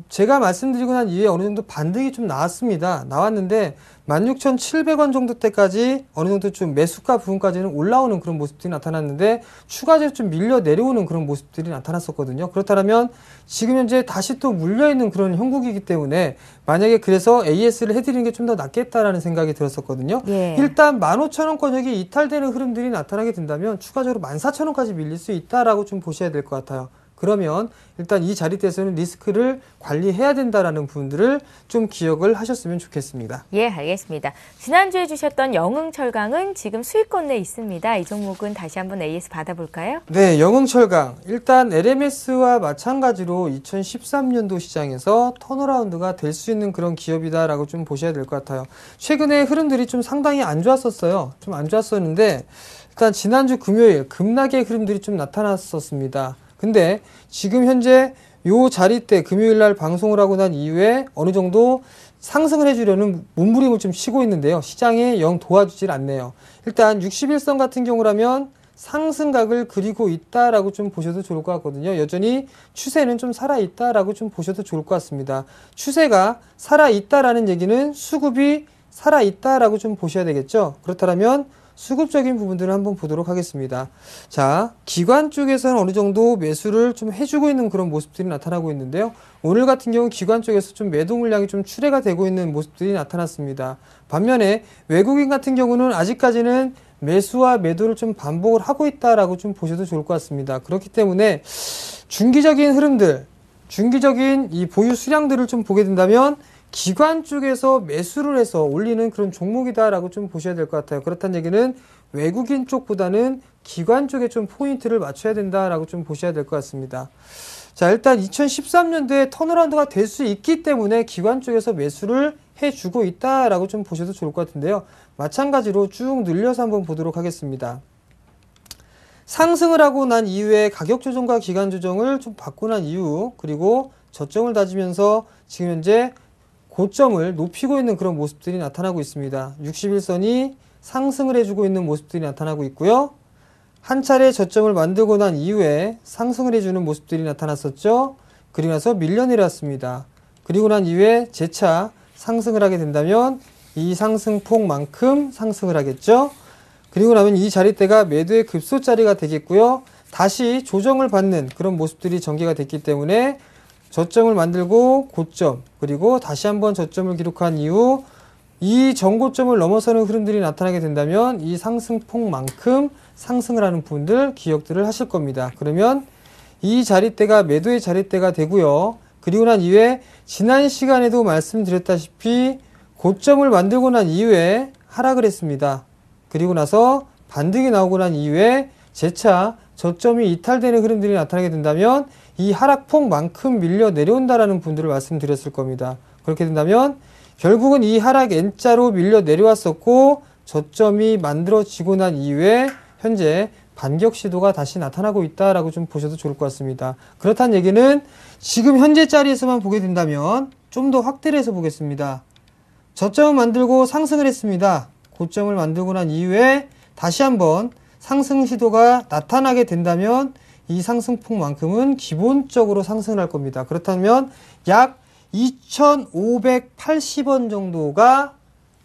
제가 말씀드리고 난 이후에 어느 정도 반등이 좀 나왔습니다. 나왔는데 16,700원 정도 때까지 어느 정도 좀 매수가 부분까지는 올라오는 그런 모습들이 나타났는데 추가적으로 좀 밀려 내려오는 그런 모습들이 나타났었거든요. 그렇다면 지금 현재 다시 또 물려있는 그런 형국이기 때문에 만약에 그래서 AS를 해드리는 게 좀 더 낫겠다라는 생각이 들었었거든요. 일단 15,000원권역이 이탈되는 흐름들이 나타나게 된다면 추가적으로 14,000원까지 밀릴 수 있다라고 좀 보셔야 될 것 같아요. 그러면 일단 이 자리대에서는 리스크를 관리해야 된다라는 부분들을 좀 기억을 하셨으면 좋겠습니다. 예, 알겠습니다. 지난주에 주셨던 영흥철강은 지금 수익권 내에 있습니다. 이 종목은 다시 한번 AS 받아볼까요? 네, 영흥철강. 일단 LMS와 마찬가지로 2013년도 시장에서 턴어라운드가 될 수 있는 그런 기업이다라고 좀 보셔야 될 것 같아요. 최근에 흐름들이 좀 상당히 안 좋았었어요. 좀 안 좋았었는데 일단 지난주 금요일 급락의 흐름들이 좀 나타났었습니다. 근데 지금 현재 요 자리대 금요일날 방송을 하고 난 이후에 어느 정도 상승을 해주려는 몸부림을 좀 치고 있는데요. 시장에 영 도와주질 않네요. 일단 61선 같은 경우라면 상승각을 그리고 있다라고 좀 보셔도 좋을 것 같거든요. 여전히 추세는 좀 살아있다라고 좀 보셔도 좋을 것 같습니다. 추세가 살아있다라는 얘기는 수급이 살아있다라고 좀 보셔야 되겠죠. 그렇다면 수급적인 부분들을 한번 보도록 하겠습니다. 자, 기관 쪽에서는 어느 정도 매수를 좀 해주고 있는 그런 모습들이 나타나고 있는데요. 오늘 같은 경우 기관 쪽에서 좀 매도 물량이 좀 출회가 되고 있는 모습들이 나타났습니다. 반면에 외국인 같은 경우는 아직까지는 매수와 매도를 좀 반복을 하고 있다라고 좀 보셔도 좋을 것 같습니다. 그렇기 때문에 중기적인 흐름들, 중기적인 이 보유 수량들을 좀 보게 된다면 기관 쪽에서 매수를 해서 올리는 그런 종목이다라고 좀 보셔야 될 것 같아요. 그렇다는 얘기는 외국인 쪽보다는 기관 쪽에 좀 포인트를 맞춰야 된다라고 좀 보셔야 될 것 같습니다. 자, 일단 2013년도에 턴어라운드가 될 수 있기 때문에 기관 쪽에서 매수를 해주고 있다라고 좀 보셔도 좋을 것 같은데요. 마찬가지로 쭉 늘려서 한번 보도록 하겠습니다. 상승을 하고 난 이후에 가격 조정과 기간 조정을 좀 받고 난 이후, 그리고 저점을 다지면서 지금 현재 고점을 높이고 있는 그런 모습들이 나타나고 있습니다. 61선이 상승을 해주고 있는 모습들이 나타나고 있고요. 한 차례 저점을 만들고 난 이후에 상승을 해주는 모습들이 나타났었죠. 그리고 나서 밀려 내려왔습니다. 그리고 난 이후에 재차 상승을 하게 된다면 이 상승폭만큼 상승을 하겠죠. 그리고 나면 이 자리대가 매도의 급소 자리가 되겠고요. 다시 조정을 받는 그런 모습들이 전개가 됐기 때문에 저점을 만들고 고점, 그리고 다시 한번 저점을 기록한 이후 이 전고점을 넘어서는 흐름들이 나타나게 된다면 이 상승폭만큼 상승을 하는 부분들 기억들을 하실 겁니다. 그러면 이 자리대가 매도의 자리대가 되고요. 그리고 난 이후에 지난 시간에도 말씀드렸다시피 고점을 만들고 난 이후에 하락을 했습니다. 그리고 나서 반등이 나오고 난 이후에 재차 저점이 이탈되는 흐름들이 나타나게 된다면 이 하락폭만큼 밀려 내려온다라는 분들을 말씀드렸을 겁니다. 그렇게 된다면 결국은 이 하락 N자로 밀려 내려왔었고 저점이 만들어지고 난 이후에 현재 반격 시도가 다시 나타나고 있다라고 좀 보셔도 좋을 것 같습니다. 그렇다는 얘기는 지금 현재 자리에서만 보게 된다면 좀 더 확대를 해서 보겠습니다. 저점을 만들고 상승을 했습니다. 고점을 만들고 난 이후에 다시 한번 상승 시도가 나타나게 된다면 이 상승폭만큼은 기본적으로 상승을 할 겁니다. 그렇다면 약 2,580원 정도가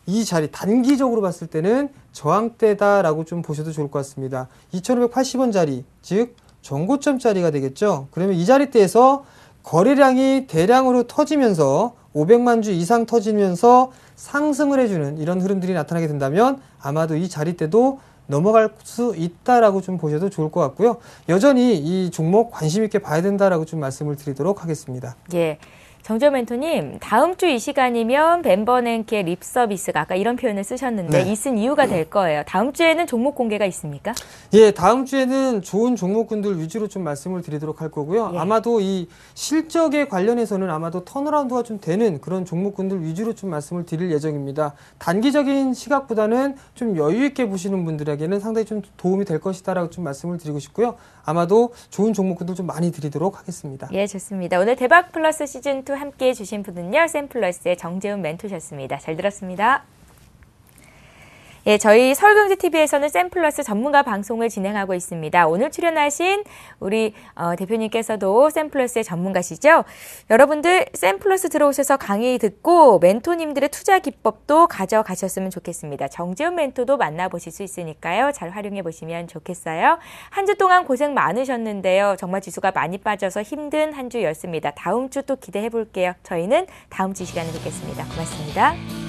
이 자리 단기적으로 봤을 때는 저항대다라고 좀 보셔도 좋을 것 같습니다. 2,580원 자리, 즉 전고점 자리가 되겠죠. 그러면 이 자리대에서 거래량이 대량으로 터지면서 500만 주 이상 터지면서 상승을 해주는 이런 흐름들이 나타나게 된다면 아마도 이 자리대도 넘어갈 수 있다라고 좀 보셔도 좋을 것 같고요. 여전히 이 종목 관심 있게 봐야 된다라고 좀 말씀을 드리도록 하겠습니다. 예. 정재훈 멘토님, 다음 주 이 시간이면 벤버냉키의 립 서비스가 아까 이런 표현을 쓰셨는데 네. 있은 이유가 될 거예요. 다음 주에는 종목 공개가 있습니까? 예, 다음 주에는 좋은 종목군들 위주로 좀 말씀을 드리도록 할 거고요. 예. 아마도 이 실적에 관련해서는 아마도 턴어라운드가 좀 되는 그런 종목군들 위주로 좀 말씀을 드릴 예정입니다. 단기적인 시각보다는 좀 여유 있게 보시는 분들에게는 상당히 좀 도움이 될 것이다라고 좀 말씀을 드리고 싶고요. 아마도 좋은 종목군들 좀 많이 드리도록 하겠습니다. 예, 좋습니다. 오늘 대박 플러스 시즌2 함께 해주신 분은요, 샘플러스의 정재훈 멘토셨습니다. 잘 들었습니다. 예, 저희 서울경제TV에서는 샘플러스 전문가 방송을 진행하고 있습니다. 오늘 출연하신 우리 대표님께서도 샘플러스의 전문가시죠? 여러분들 샘플러스 들어오셔서 강의 듣고 멘토님들의 투자 기법도 가져가셨으면 좋겠습니다. 정재훈 멘토도 만나보실 수 있으니까요. 잘 활용해 보시면 좋겠어요. 한 주 동안 고생 많으셨는데요. 정말 지수가 많이 빠져서 힘든 한 주였습니다. 다음 주 또 기대해 볼게요. 저희는 다음 주 이 시간에 뵙겠습니다. 고맙습니다.